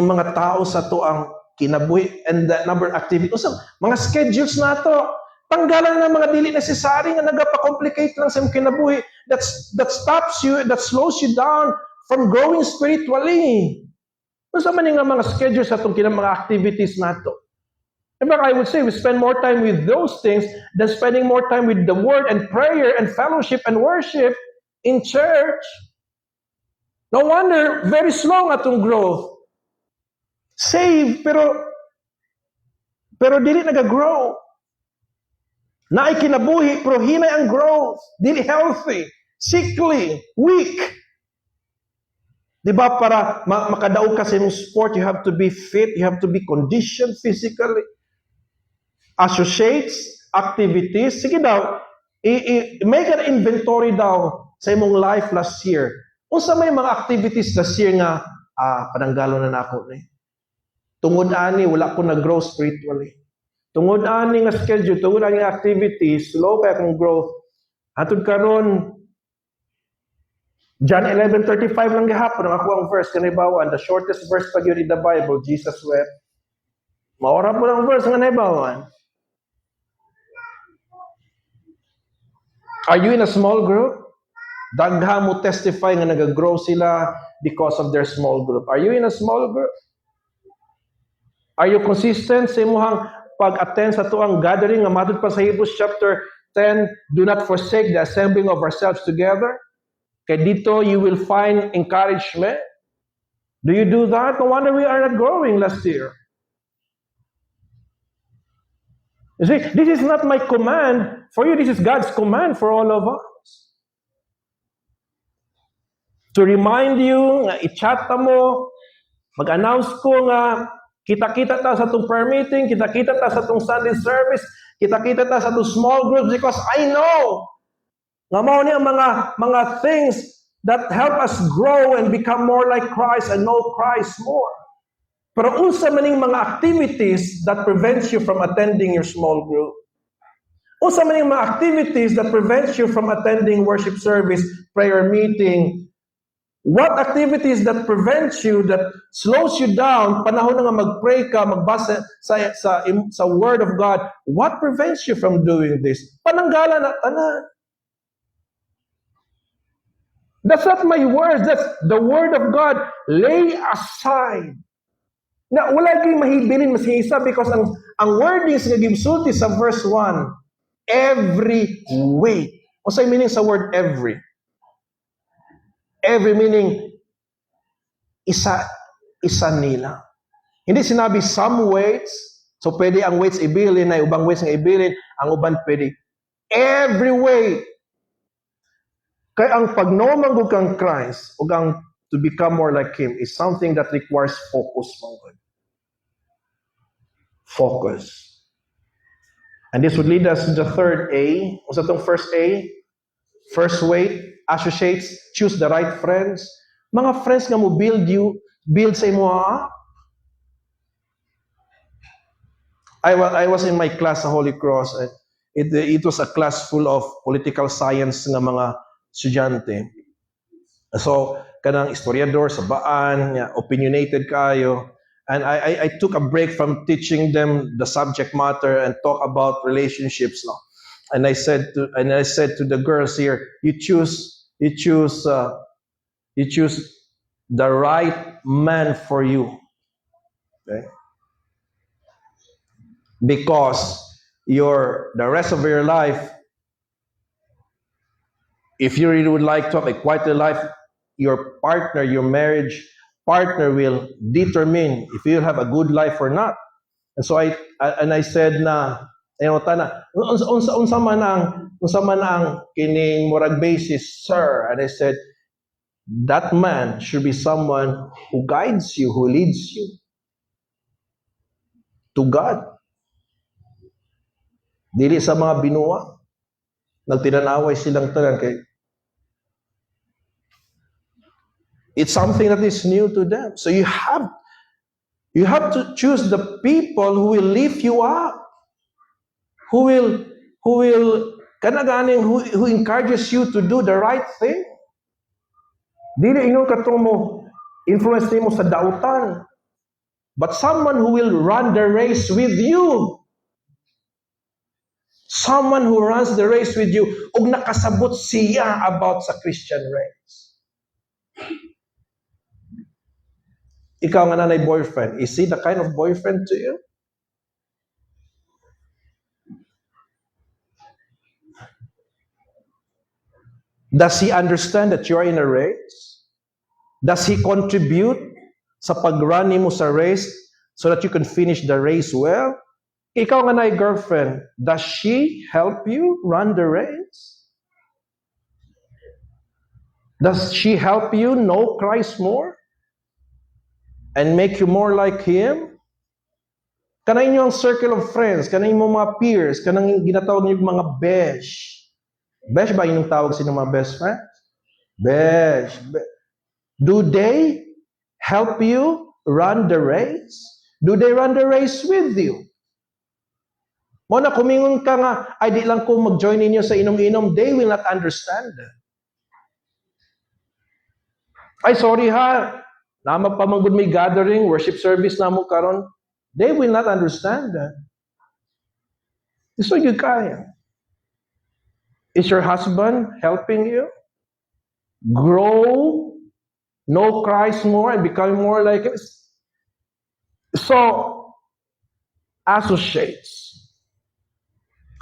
mga tao sa tuang kinabuhi and the number activity. So, mga schedules nato. Tanggalan ng mga dili necessary nga nagapa-complicate lang sa imong kinabuhi. That stops you, that slows you down from growing spiritually. Unsa man nga mga schedules sa itong mga activities nato. In fact, I would say we spend more time with those things than spending more time with the word and prayer and fellowship and worship in church. No wonder, very slow nga itong growth. Save, pero dili nag-grow. Naay kinabuhi, pero hinay ang growth. Dili healthy, sickly, weak. Diba, para makadaog ka sa imong sport, you have to be fit, you have to be conditioned physically. Associates, activities, sige daw, make an inventory daw sa imong life last year. Unsa may mga activities last year nga, pananggalo na nako ni. Tungod ani, wala ko nag-grow spiritually. Tungod ani nga schedule, tungod ani nga activities, slow kaya akong growth. Hatod karon John 11:35 lang gihapon ang ako ang verse kanibawan, the shortest verse pa gyud in the Bible, Jesus wept. Maora po ang verse nga naibawan. Are you in a small group? Dagha mo testify nga nag-grow sila because of their small group. Are you in a small group? Are you consistent sa imong pag-attend sa tuang gathering nga matod pa sa Hebrews chapter 10, do not forsake the assembling of ourselves together? Kaya dito you will find encouragement. Do you do that? No wonder we are not growing last year. You see, this is not my command for you. This is God's command for all of us. To remind you, nga i-chat mo, mag-announce ko nga, kita-kita ta sa itong prayer meeting, kita-kita ta sa itong Sunday service, kita-kita ta sa itong small groups because I know nga mao ni ang mga things that help us grow and become more like Christ and know Christ more. Pero unsa maning mga activities that prevents you from attending your small group? Unsa maning mga activities that prevents you from attending worship service, prayer meeting? What activities that prevents you, that slows you down, panahon na nga mag-pray ka, magbasa sa Word of God, what prevents you from doing this? Pananggalan na tanan. That's not my words, that's the Word of God. Lay aside. Na wala kayong mahibilin masihisa because ang wordings nga gibsulti sa verse 1, every weight. O sa meaning sa word every? Every meaning, isa nila. Hindi sinabi some weights, so pwede ang weights ibilin, ay ubang weights nga ibilin, ang uban pwede. Every weight. Kaya ang pagnomang kang Christ, o ang to become more like Him, is something that requires focus, mga God. Focus. And this would lead us to the third A. What's that first A? First weight, associates, choose the right friends. Mga friends nga mo build sa imo ha? I was in my class sa Holy Cross. It was a class full of political science nga mga estudyante. So, kanang historiador sa baan, opinionated kayo. And I took a break from teaching them the subject matter and talk about relationships. No? And I said to the girls here, you choose the right man for you. Okay? Because the rest of your life, if you really would like to have a quieter life, your partner, your marriage partner will determine if you'll have a good life or not. And so I said na, unsa man ang kining murag basis, sir. And I said, that man should be someone who guides you, who leads you to God. Dili sa mga binuwa. Nagtinanaway silang tanan kay it's something that is new to them. So you have to choose the people who will lift you up, who will who encourages you to do the right thing. Dili ingon katong mo influence nimo sa dautan, but someone who will run the race with you. Someone who runs the race with you ug nakasabot siya about sa Christian race. Ikaw nga nanay boyfriend, is he the kind of boyfriend to you? Does he understand that you are in a race? Does he contribute sa pag-run mo sa race so that you can finish the race well? Ikaw nga nanay girlfriend, does she help you run the race? Does she help you know Christ more? And make you more like Him? Kanang inyong circle of friends, kanang inyong mga peers, kanang ginatawag niyo mga besh. Besh ba inyong tawag sa inyong mga best friends? Besh. Do they help you run the race? Do they run the race with you? Mo na kumingon ka nga, ay di lang ko mag-join ninyo sa inom-inom, they will not understand. Ay sorry ha, nama pa man gud may gathering, worship service na mo karon, they will not understand that. So you kaya. Is your husband helping you grow, know Christ more, and become more like Him? So, associates.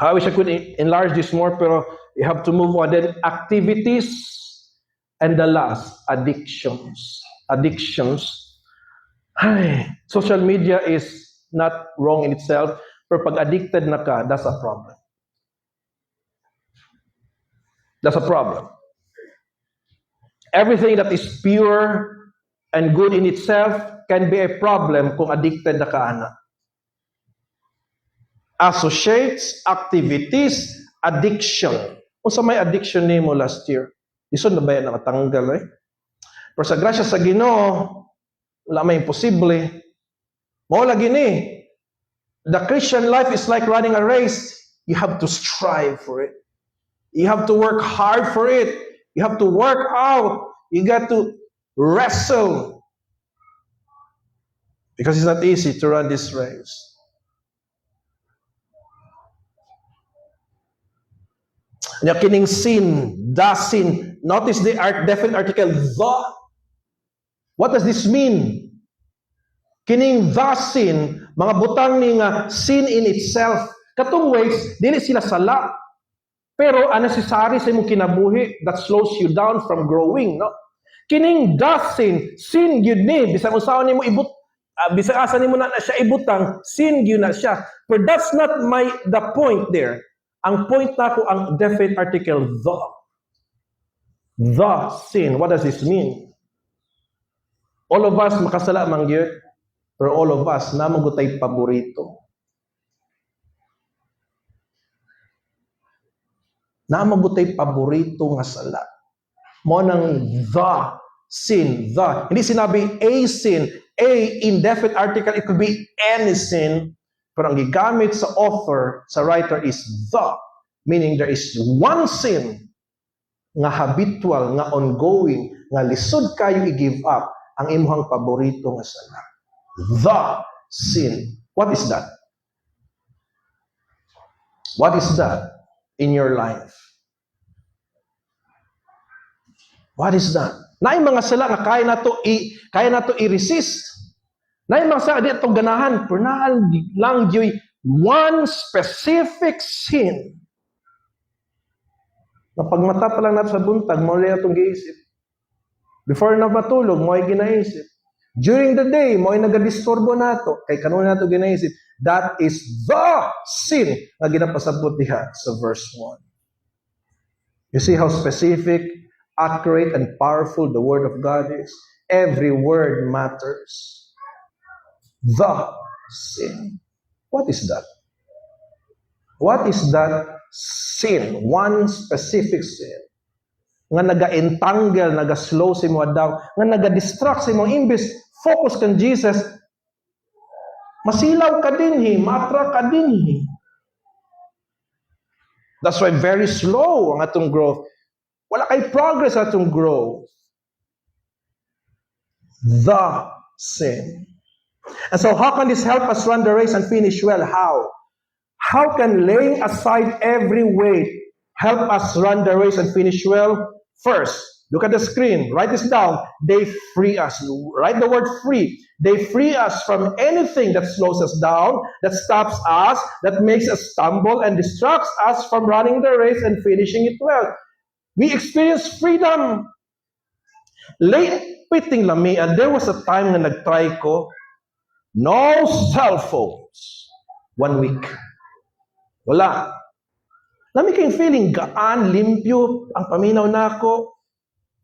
I wish I could enlarge this more, pero you have to move on. Then activities, and the last, addictions. Addictions. Ay, social media is not wrong in itself, pero pag addicted na ka, that's a problem. That's a problem. Everything that is pure and good in itself can be a problem kung addicted na ka, ana. Associates, activities, addiction. Kung sa may addiction nimo last year, iso na ba yan nakatanggal eh? Pero sa grasya sa Ginoo, wala may imposible. Mao lagi ni. The Christian life is like running a race. You have to strive for it. You have to work hard for it. You have to work out. You got to wrestle. Because it's not easy to run this race. Nya kining sin, the sin. Notice the definite article, the. What does this mean? Kining the sin, mga butang ni nga sin in itself. Katong ways, dili sila sala. Pero unnecessary sa imong kinabuhi that slows you down from growing, no? Kining the sin gyud ni, bisag usaon nimo ibut, bisag asa nimo na siya ibutang, sin gyud na siya. But that's not the point there. Ang point nako ang definite article the. The sin. What does this mean? All of us makasala man gyud, pero all of us na magutay paborito. Na magutay paborito nga sala. Mo nang the sin, the. Hindi sinabi a sin, a indefinite article, it could be any sin, pero ang gigamit sa author, sa writer is the, meaning there is one sin nga habitual, nga ongoing, nga lisod kayo i-give up ang imong paborito nga sala. The sin. What is that? What is that in your life? What is that? Naay mga sala nga kaya nato i-resist. Naay mga sala di ato ganahan, pero naal lang yoy one specific sin. Kapag mata pa lang nato sa buntag, mo rin atong giisip. Before na matulog, mo ay ginaisip. During the day, mo ay nagadisturbo nato. Kay kanon nato ginaisip. That is the sin na ginapasabot diha sa verse 1. You see how specific, accurate, and powerful the Word of God is? Every word matters. The sin. What is that? What is that sin, one specific sin, nga naga-entangle, naga-slow si mo daw, nga naga-distract si mo, imbes focus kang Jesus, masilaw ka dinhi, matra ka dinhi. That's why very slow ang atong growth. Wala kay progress atong growth. The sin. And so how can this help us run the race and finish well? How? How can laying aside every weight help us run the race and finish well? First, look at the screen. Write this down. They free us. Write the word free. They free us from anything that slows us down, that stops us, that makes us stumble and distracts us from running the race and finishing it well. We experience freedom. Late piting lami, and there was a time na nag-try ko, no cell phones. 1 week. Wala. Lami kayong feeling gaan, limpyo, ang paminaw na ako.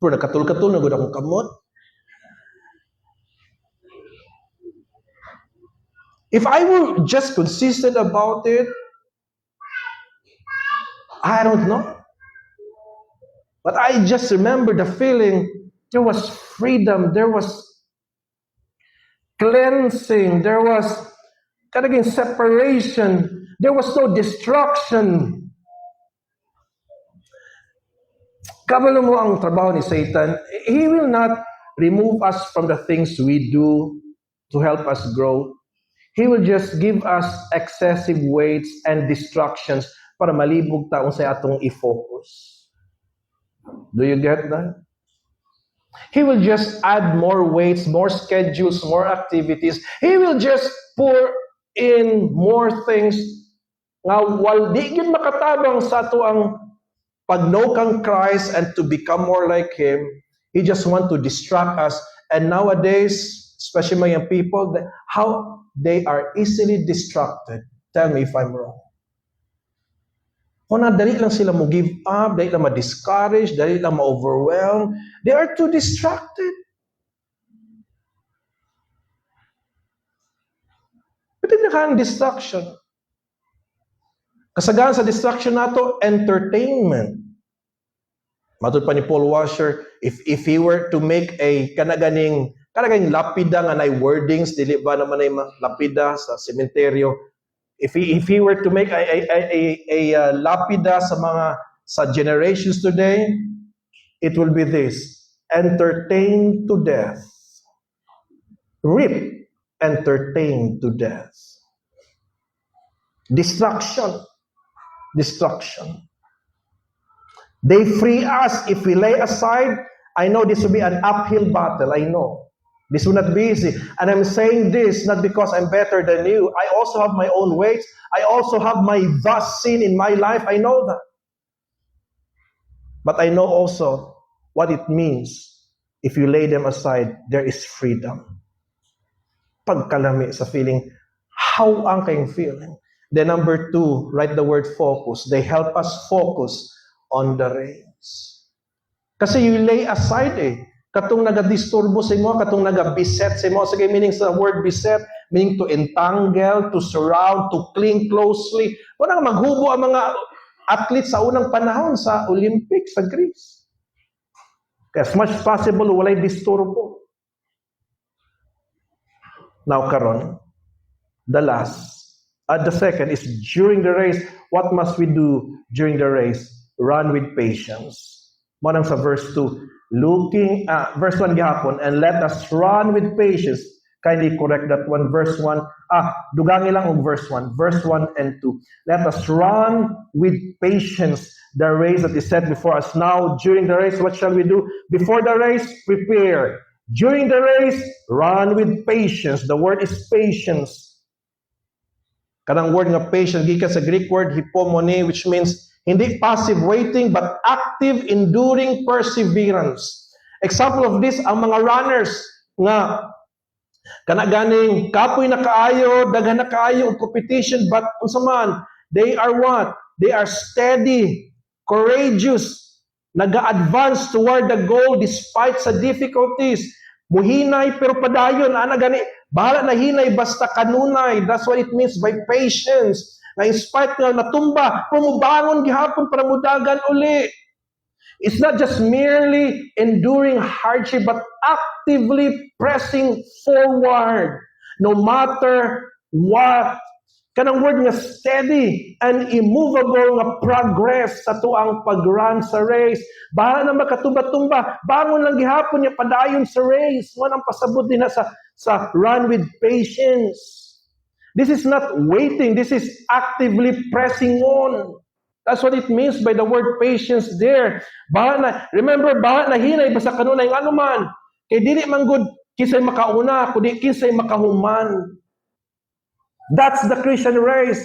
Pero nagkatul-katul, nagod akong kamot. If I were just consistent about it, I don't know. But I just remember the feeling, there was freedom, there was cleansing, there was talagang separation, there was no destruction. Kabalo mo ang trabaho ni Satan, he will not remove us from the things we do to help us grow. He will just give us excessive weights and distractions para malibog taong sa atong i-focus. Do you get that? He will just add more weights, more schedules, more activities. He will just pour in more things nga wal di gyud makatabang sa ato ang pag-know kang Christ and to become more like Him. He just want to distract us. And nowadays, especially my young people, how they are easily distracted. Tell me if I'm wrong. Kung dali lang sila mo give up, dali lang ma-discourage, dali lang ma-overwhelm. They are too distracted. Pwede na kang distraction. Kasagaran sa distraction nato, entertainment. Matod pa ni Paul Washer, if he were to make a kanaganing lapida nga nay wordings, dili ba naman ay lapida sa sementeryo, if he were to make a lapida sa generations today, it will be this: entertain to death, rip, entertain to death, destruction. They free us if we lay aside. I know this will be an uphill battle. I know this will not be easy, and I'm saying this not because I'm better than you. I also have my own weights. I also have my vast sin in my life. I know that, but I know also what it means. If you lay them aside, there is freedom. Pagkalami sa feeling, how ang kayong feeling? Then number 2, write the word focus. They help us focus on the race. Kasi you lay aside katong nagadisturbo sa imo, katong nagabiset sa imo. Sige, meaning sa word beset, meaning to entangle, to surround, to cling closely. Wala maghubo ang mga athletes sa unang panahon sa Olympics sa Greece. As much as possible, walay disturbo. Now, karon, the second is during the race. What must we do during the race? Run with patience. Manang sa verse 2. Verse 1 gihapon, and let us run with patience. Kindly correct that one. Verse 1. Dugangi lang og verse 1. Verse 1 and 2. Let us run with patience the race that is set before us. Now, during the race, what shall we do? Before the race, prepare. During the race, run with patience. The word is patience. Kanang word nga patience, gikan sa Greek word hypomone, which means hindi passive waiting, but active, enduring perseverance. Example of this, ang mga runners nga kanaganing kapoy na kaayo, daghan na kaayo og competition, but unsa man, they are what? They are steady, courageous, naga-advance toward the goal despite sa difficulties. Muhinay pero padayon, ana gani, bahala na hinay basta kanunay. That's what it means by patience. Na in spite nga natumba, pumubangon gihapon para mudagan uli. It's not just merely enduring hardship, but actively pressing forward. No matter what. Kanang word nga steady and immovable nga progress sa tuang pag-run sa race. Bahala na makatumba-tumba, bangon lang gihapon niya padayon sa race. Nang pasabot din na sa run with patience. This is not waiting, this is actively pressing on. That's what it means by the word patience there. Remember, bahala na hinay basta kanunay nga anuman. Kay dili man gud kisay makauna, kundi kisay makahuman. That's the Christian race.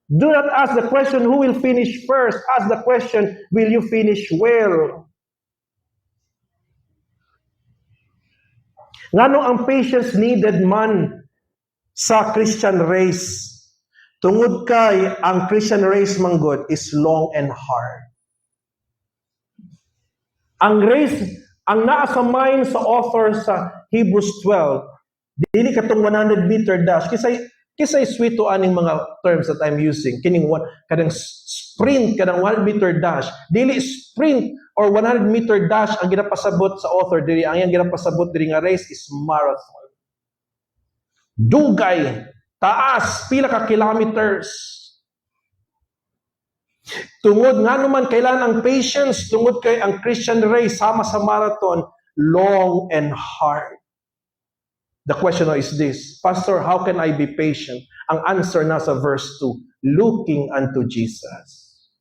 Do not ask the question, who will finish first? Ask the question, will you finish well? Ngano ang patience needed man sa Christian race? Tungod kay ang Christian race manggod is long and hard. Ang race, ang naa sa mind sa author sa Hebrews 12, dili katong 100-meter dash. Kisay sweet to aning mga terms that I'm using. Kadang sprint, kadang 100-meter dash. Dili sprint or 100-meter dash ang ginapasabot sa author. Ang yang ginapasabot diri nga race is marathon. Dugay, taas, pila ka kilometers. Tungod nga naman kailangan ang patience, tungod kay ang Christian race sama sa marathon, long and hard. The question is this, Pastor, how can I be patient? Ang answer nasa verse 2, looking unto Jesus.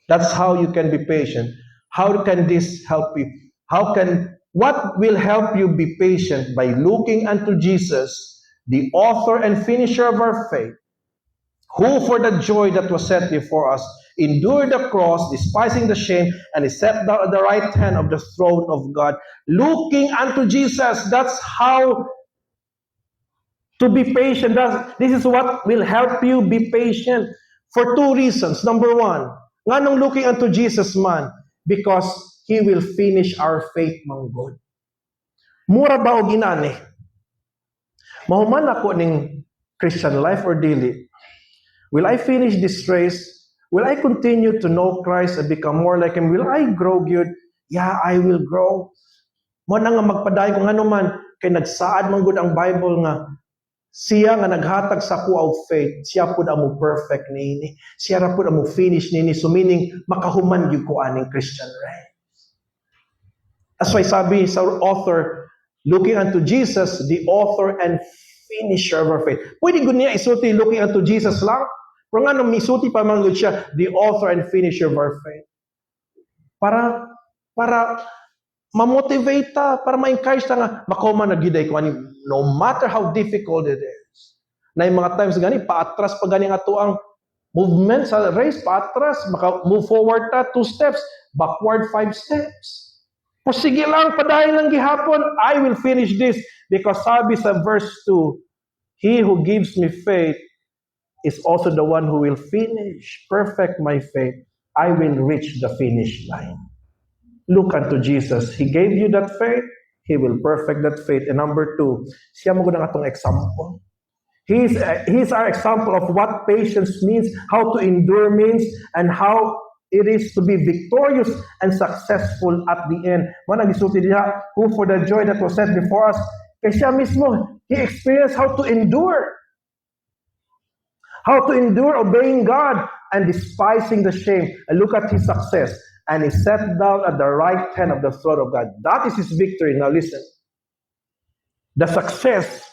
That's how you can be patient. How can this help you? What will help you be patient? By looking unto Jesus, the author and finisher of our faith, who for the joy that was set before us, endured the cross, despising the shame, and is set down at the right hand of the throne of God. Looking unto Jesus, that's how to be patient. This is what will help you be patient for two reasons. Number one, nganong looking unto Jesus man? Because He will finish our faith manggod. Mura ba o ginani? Mahuman ako ning Christian life or dili? Will I finish this race? Will I continue to know Christ and become more like Him? Will I grow good? Yeah, I will grow. Mo na nga magpadayon kung ano man, kay nagsaad man gud ang Bible nga siya nga naghatag sa kuaw faith, siya pud amo perfect niini. Siya ra pud amo finish niini. So meaning makahuman gyud ko aning Christian race. That's why sabi sa author, looking unto Jesus, the author and finisher of our faith. Pwede gud niya isulti looking unto Jesus lang. Pero nga nung isulti pa man gud siya, the author and finisher of our faith. Para ma-motivate ta, para ma-encourage ta nga makahuman na giday ko ani, no matter how difficult it is. Na yung mga times gani paatras pa gani ato ang movement sa race, paatras, move forward ta 2 steps, backward 5 steps. O sige lang, padayon lang gihapon, I will finish this because sabi sa verse 2, he who gives me faith is also the one who will finish, perfect my faith. I will reach the finish line. Look unto Jesus. He gave you that faith. He will perfect that faith. And number 2, siya mo ng atong example. He's our example of what patience means, how to endure means, and how it is to be victorious and successful at the end. Manang gisulti diha, who for the joy that was set before us, kaya siya mismo, he experienced how to endure. How to endure obeying God and despising the shame. And look at his success. And he sat down at the right hand of the throne of God. That is his victory. Now listen. The success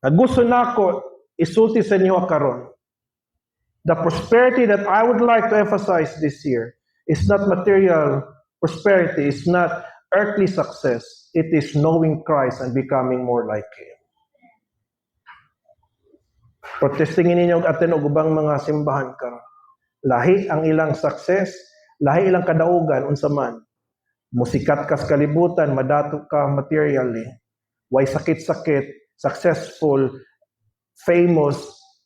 na gusto nako isulti sa inyo karon. The prosperity that I would like to emphasize this year is not material prosperity, it's not earthly success. It is knowing Christ and becoming more like Him. Protestingin ninyo atin og ubang mga simbahan karon. Lahi ang ilang success, lahi ilang kadaugan unsa man. Musikat ka sa kalibutan, madato ka materially. Way sakit-sakit, successful, famous,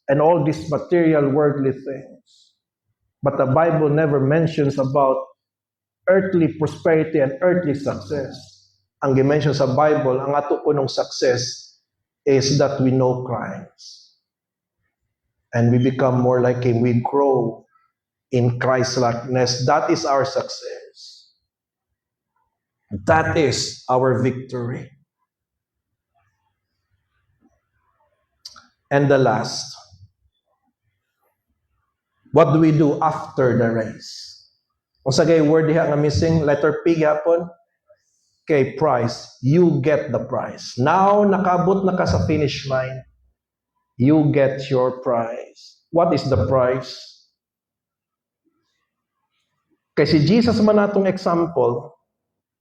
and all these material worldly things. But the Bible never mentions about earthly prosperity and earthly success. Ang gi-mention sa Bible, ang ato punong success is that we know Christ. and we become more like Him. We grow in Christ-likeness. That is our success. That is our victory. And the last, what do we do after the race? Kung sa gay word diha nga missing, letter P hapon, kay prize. You get the prize. Now, nakabot na ka sa finish line. You get your prize. What is the prize? Kay si Jesus man natong example,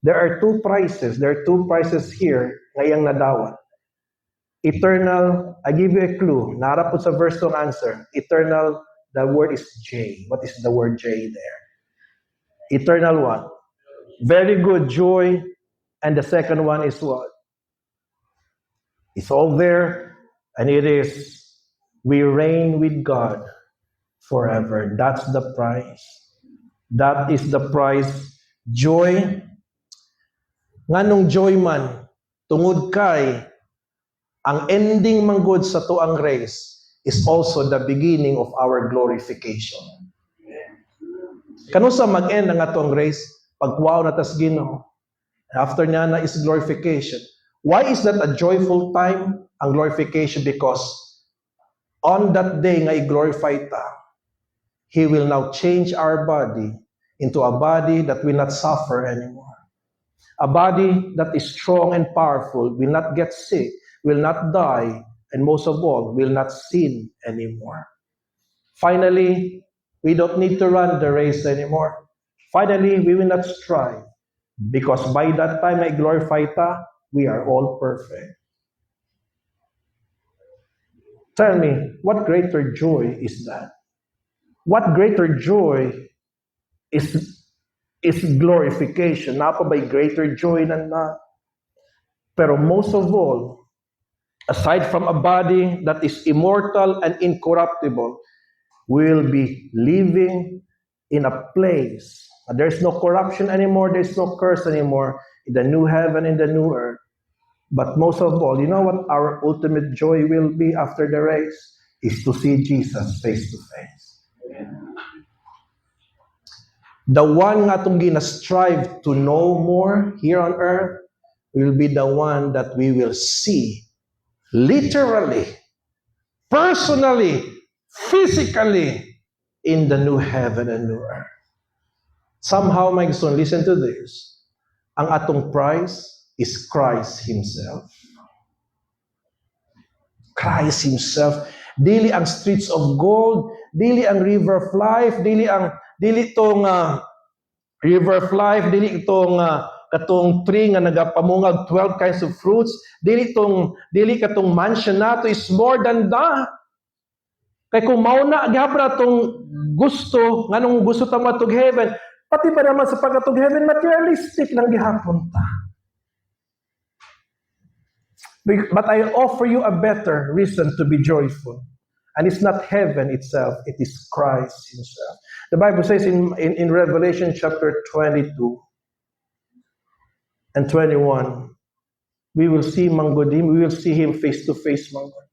there are two prizes. There are two prizes here ngayang nadawat. Eternal, I give you a clue. Narap po sa verse tong answer. Eternal, the word is J. What is the word J there? Eternal what? Very good, joy. And the second one is what? It's all there. And it is, we reign with God forever. That's the prize. That is the prize. Joy. Nganong joy man, tungod kay, ang ending manggod sa tuang race is also the beginning of our glorification. Kano sa mag-end ang atong race? Pagkuwaw na tas Ginoo. After niya na is glorification. Why is that a joyful time? Ang glorification because on that day nga i-glorify ta, He will now change our body into a body that will not suffer anymore. A body that is strong and powerful, will not get sick, will not die, and most of all, will not sin anymore. Finally, we don't need to run the race anymore. Finally, we will not strive, because by that time I glorify ta, we are all perfect. Tell me, what greater joy is that? What greater joy is glorification? Napa by greater joy than that? Pero most of all, aside from a body that is immortal and incorruptible, we will be living in a place. There's no corruption anymore, there's no curse anymore, in the new heaven and the new earth. But most of all, you know what our ultimate joy will be after the race? Is to see Jesus face to face. The one nga itong gina-strive to know more here on earth will be the one that we will see literally, personally, physically in the new heaven and new earth. Somehow, my son, listen to this. Ang atong prize is Christ Himself. Christ Himself. Dili ang streets of gold, dili ang river of life, dili itong river of life, dili itong katong tree nga nagapamungag 12 kinds of fruits, dili katong mansion nato is more than that. Kay kung mauna gyapon atong gusto, nganong gusto ta matug heaven, pati ba naman sa pagkatug heaven materialistic lang gihapon ta. But I offer you a better reason to be joyful. And it's not heaven itself, it is Christ Himself. The Bible says in Revelation chapter 22 and 21, we will see Manggodim, we will see Him face to face, Manggod.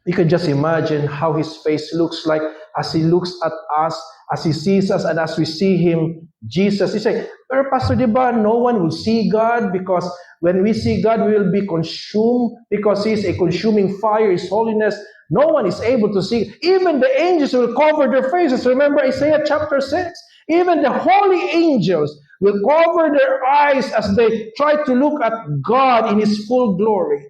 You can just imagine how His face looks like as He looks at us, as He sees us, and as we see Him, Jesus. You say, pero Pastor, diba, no one will see God because when we see God, we will be consumed because He is a consuming fire, His holiness. No one is able to see. Even the angels will cover their faces. Remember Isaiah chapter 6? Even the holy angels will cover their eyes as they try to look at God in His full glory.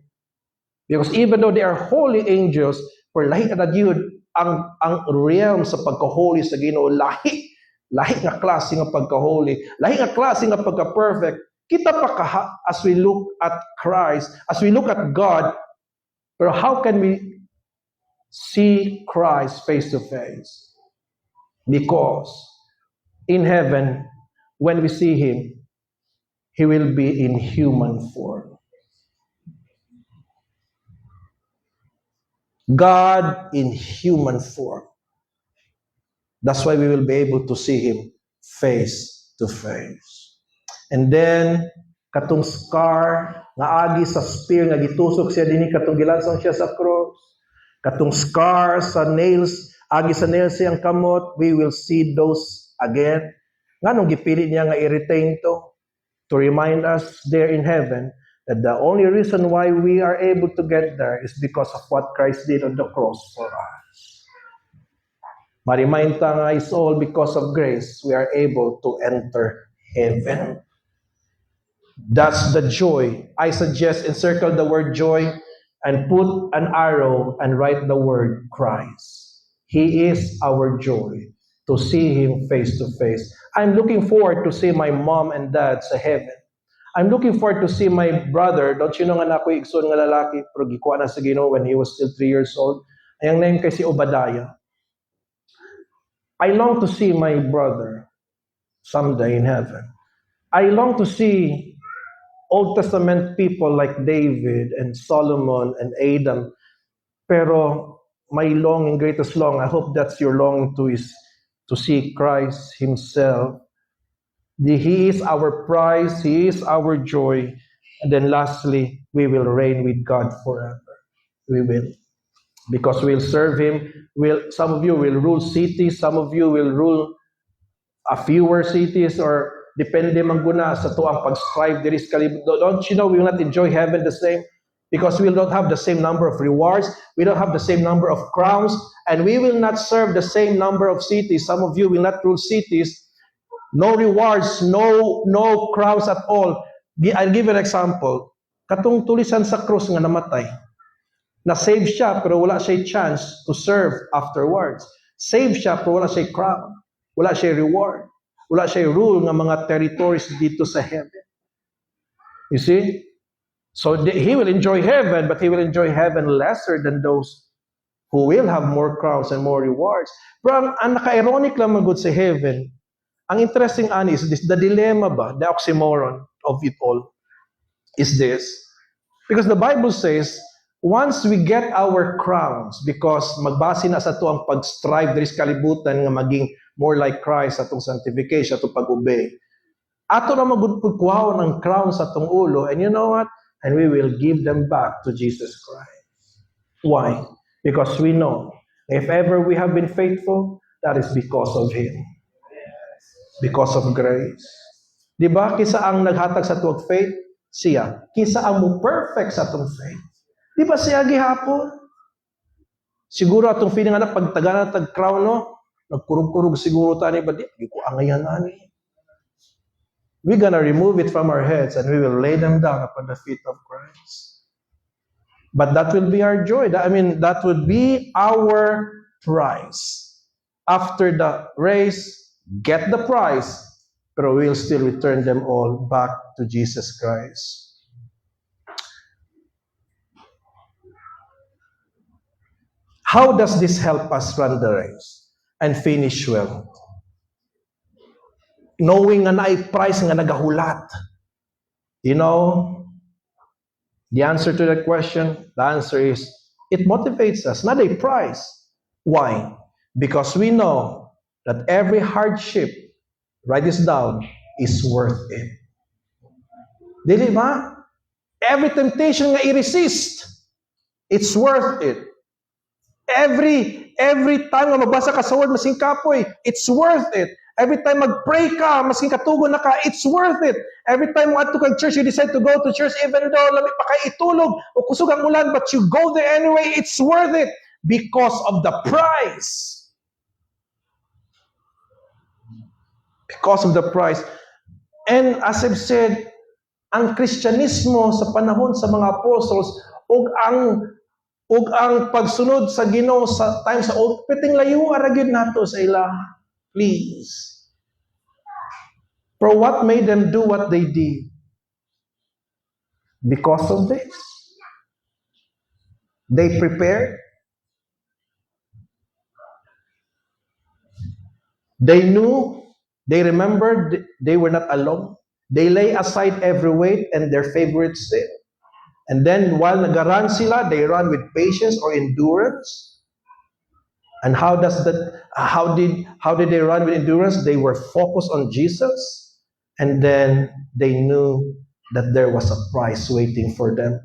Because even though they are holy angels, for lahi na yun, ang realm sa pagka-holy sa Ginoo, lahi nga klase nga pagka-holy, lahi nga klase nga pagka-perfect. Kita pa ka as we look at Christ, as we look at God, pero how can we see Christ face to face? Because in heaven, when we see Him, He will be in human form. God in human form. That's why we will be able to see Him face to face. And then, katong scar, nga agi sa spear, nga gitusok siya din, katong gilansang siya sa cross, Katong scars sa nails, agi sa nails siyang kamot, we will see those again. Nganong gipilit niya nga i-retain to remind us there in heaven that the only reason why we are able to get there is because of what Christ did on the cross for us. Ma-remind ta nga is all because of grace we are able to enter heaven. That's the joy. I suggest encircle the word joy and put an arrow and write the word Christ. He is our joy. To see Him face to face. I'm looking forward to see my mom and dad sa heaven. I'm looking forward to see my brother. Don't you know nga na ako'y igsoon nga lalaki, pero gikuha na sa Ginoo when he was still 3 years old. Ayang name kay si Obadiah. I long to see my brother someday in heaven. I long to see Old Testament people like David and Solomon and Adam. Pero my longing, greatest longing, I hope that's your longing too, is to see Christ Himself. He is our prize, He is our joy. And then lastly, we will reign with God forever. We will. Because we'll serve Him. Some of you will rule cities, some of you will rule a fewer cities, or depende man guna sa tuang pag-strive there is kalib. Don't you know we will not enjoy heaven the same? Because we will not have the same number of rewards, we don't have the same number of crowns, and we will not serve the same number of cities. Some of you will not rule cities. No rewards, no crowns at all. I'll give an example. Katong tulisan sa krus nga namatay. Na-save siya pero wala siya chance to serve afterwards. Save siya pero wala siya crown. Wala siya reward. Wala siya rule ng mga territories dito sa heaven. You see? So he will enjoy heaven, but he will enjoy heaven lesser than those who will have more crowns and more rewards. Pero ang naka-ironic lang magod sa heaven, ang interesting is this, the dilemma ba, the oxymoron of it all, is this. Because the Bible says, once we get our crowns, because magbase na sa to ang pag-strive, there is kalibutan nga maging more like Christ atong sanctification, atong pag-obey. Ato na magpugkuhaw ng crown sa atong ulo, and you know what? And we will give them back to Jesus Christ. Why? Because we know, if ever we have been faithful, that is because of Him. Because of grace. Di ba? Kisa ang naghatag sa tuwag faith, siya. Kisa ang mo perfect sa atong faith. Di ba siya gihapon? Siguro atong feeling na pagtaga na tag-crown, no? Nagkurug-kurug siguro tani ba? Di ko angayan ani. We're gonna remove it from our heads and we will lay them down upon the feet of Christ. But that will be our joy. That would be our prize. After the race, get the prize, but we'll still return them all back to Jesus Christ. How does this help us run the race and finish well? Knowing nga naay price nga nagahulat. You know, the answer to that question, the answer is, it motivates us, not a price. Why? Because we know that every hardship, write this down, is worth it. Dili ba? Every temptation nga i-resist, it's worth it. Every time nga magbasa ka sa word, masing kapoy, it's worth it. Every time mag-pray ka, masing katugon na ka, it's worth it. Every time mo ato kag church, you decide to go to church, even though lami pa kay itulog o kusog ang ulan, but you go there anyway, it's worth it because of the price. Because of the price. And as I've said, ang Kristyanismo sa panahon sa mga apostles ug ang pagsunod sa Ginoo sa time sa old, piting layo aragid nato sa ila. Please. For what made them do what they did? Because of this. They prepared. They knew, they remembered they were not alone. They lay aside every weight and their favorite sin. And then while nagaran sila, they run with patience or endurance. And how did they run with endurance? They were focused on Jesus, and then they knew that there was a prize waiting for them.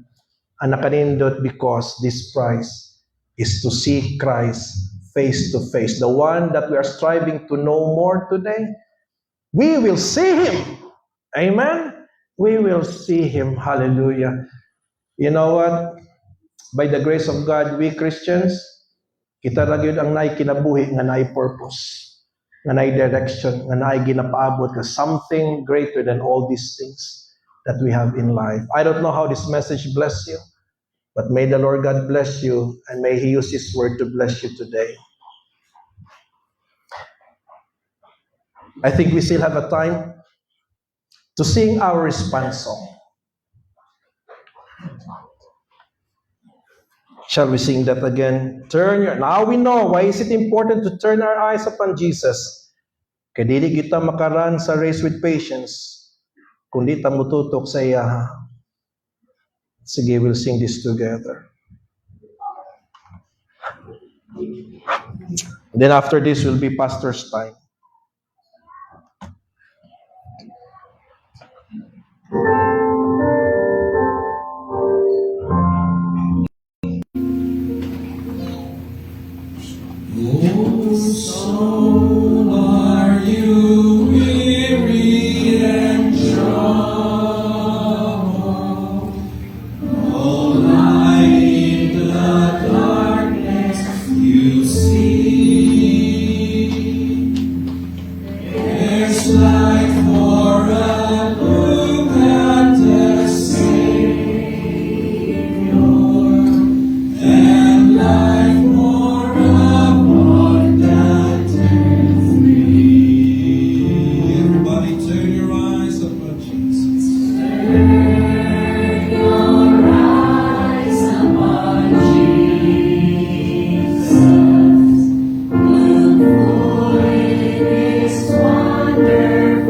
And nakanindot because this prize is to see Christ face to face, the one that we are striving to know more today. We will see Him. Amen? We will see Him. Hallelujah. You know what? By the grace of God, we Christians, kita ra gyud ang naay kinabuhi nga naay purpose, nga naay direction, nga naay ginapaabot ka something greater than all these things that we have in life. I don't know how this message bless you, but may the Lord God bless you, and may He use His word to bless you today. I think we still have a time to sing our response song. Shall we sing that again? Now we know why is it important to turn our eyes upon Jesus. Kaya dili kita makaran sa race with patience, kundi ta mututok sa iya. Sige, we'll sing this together. Then after this will be pastor's time. Soul, are you weary and troubled? All night in the darkness you see. There's light for a look at the Savior, and life more abundant and free. Everybody turn your eyes upon Jesus. Turn your eyes upon Jesus. Look for His wonderful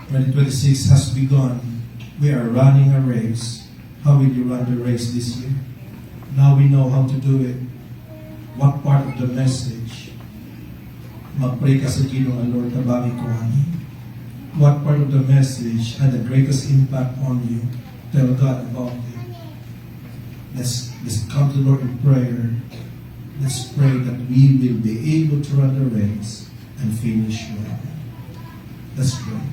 2026 has begun. We are running a race. How will you run the race this year? Now we know how to do it. What part of the message? Mag-pray ka sa Ginoo, Lord, tabangin ko ani. What part of the message had the greatest impact on you? Tell God about it. Let's come to the Lord in prayer. Let's pray that we will be able to run the race and finish well. Let's pray.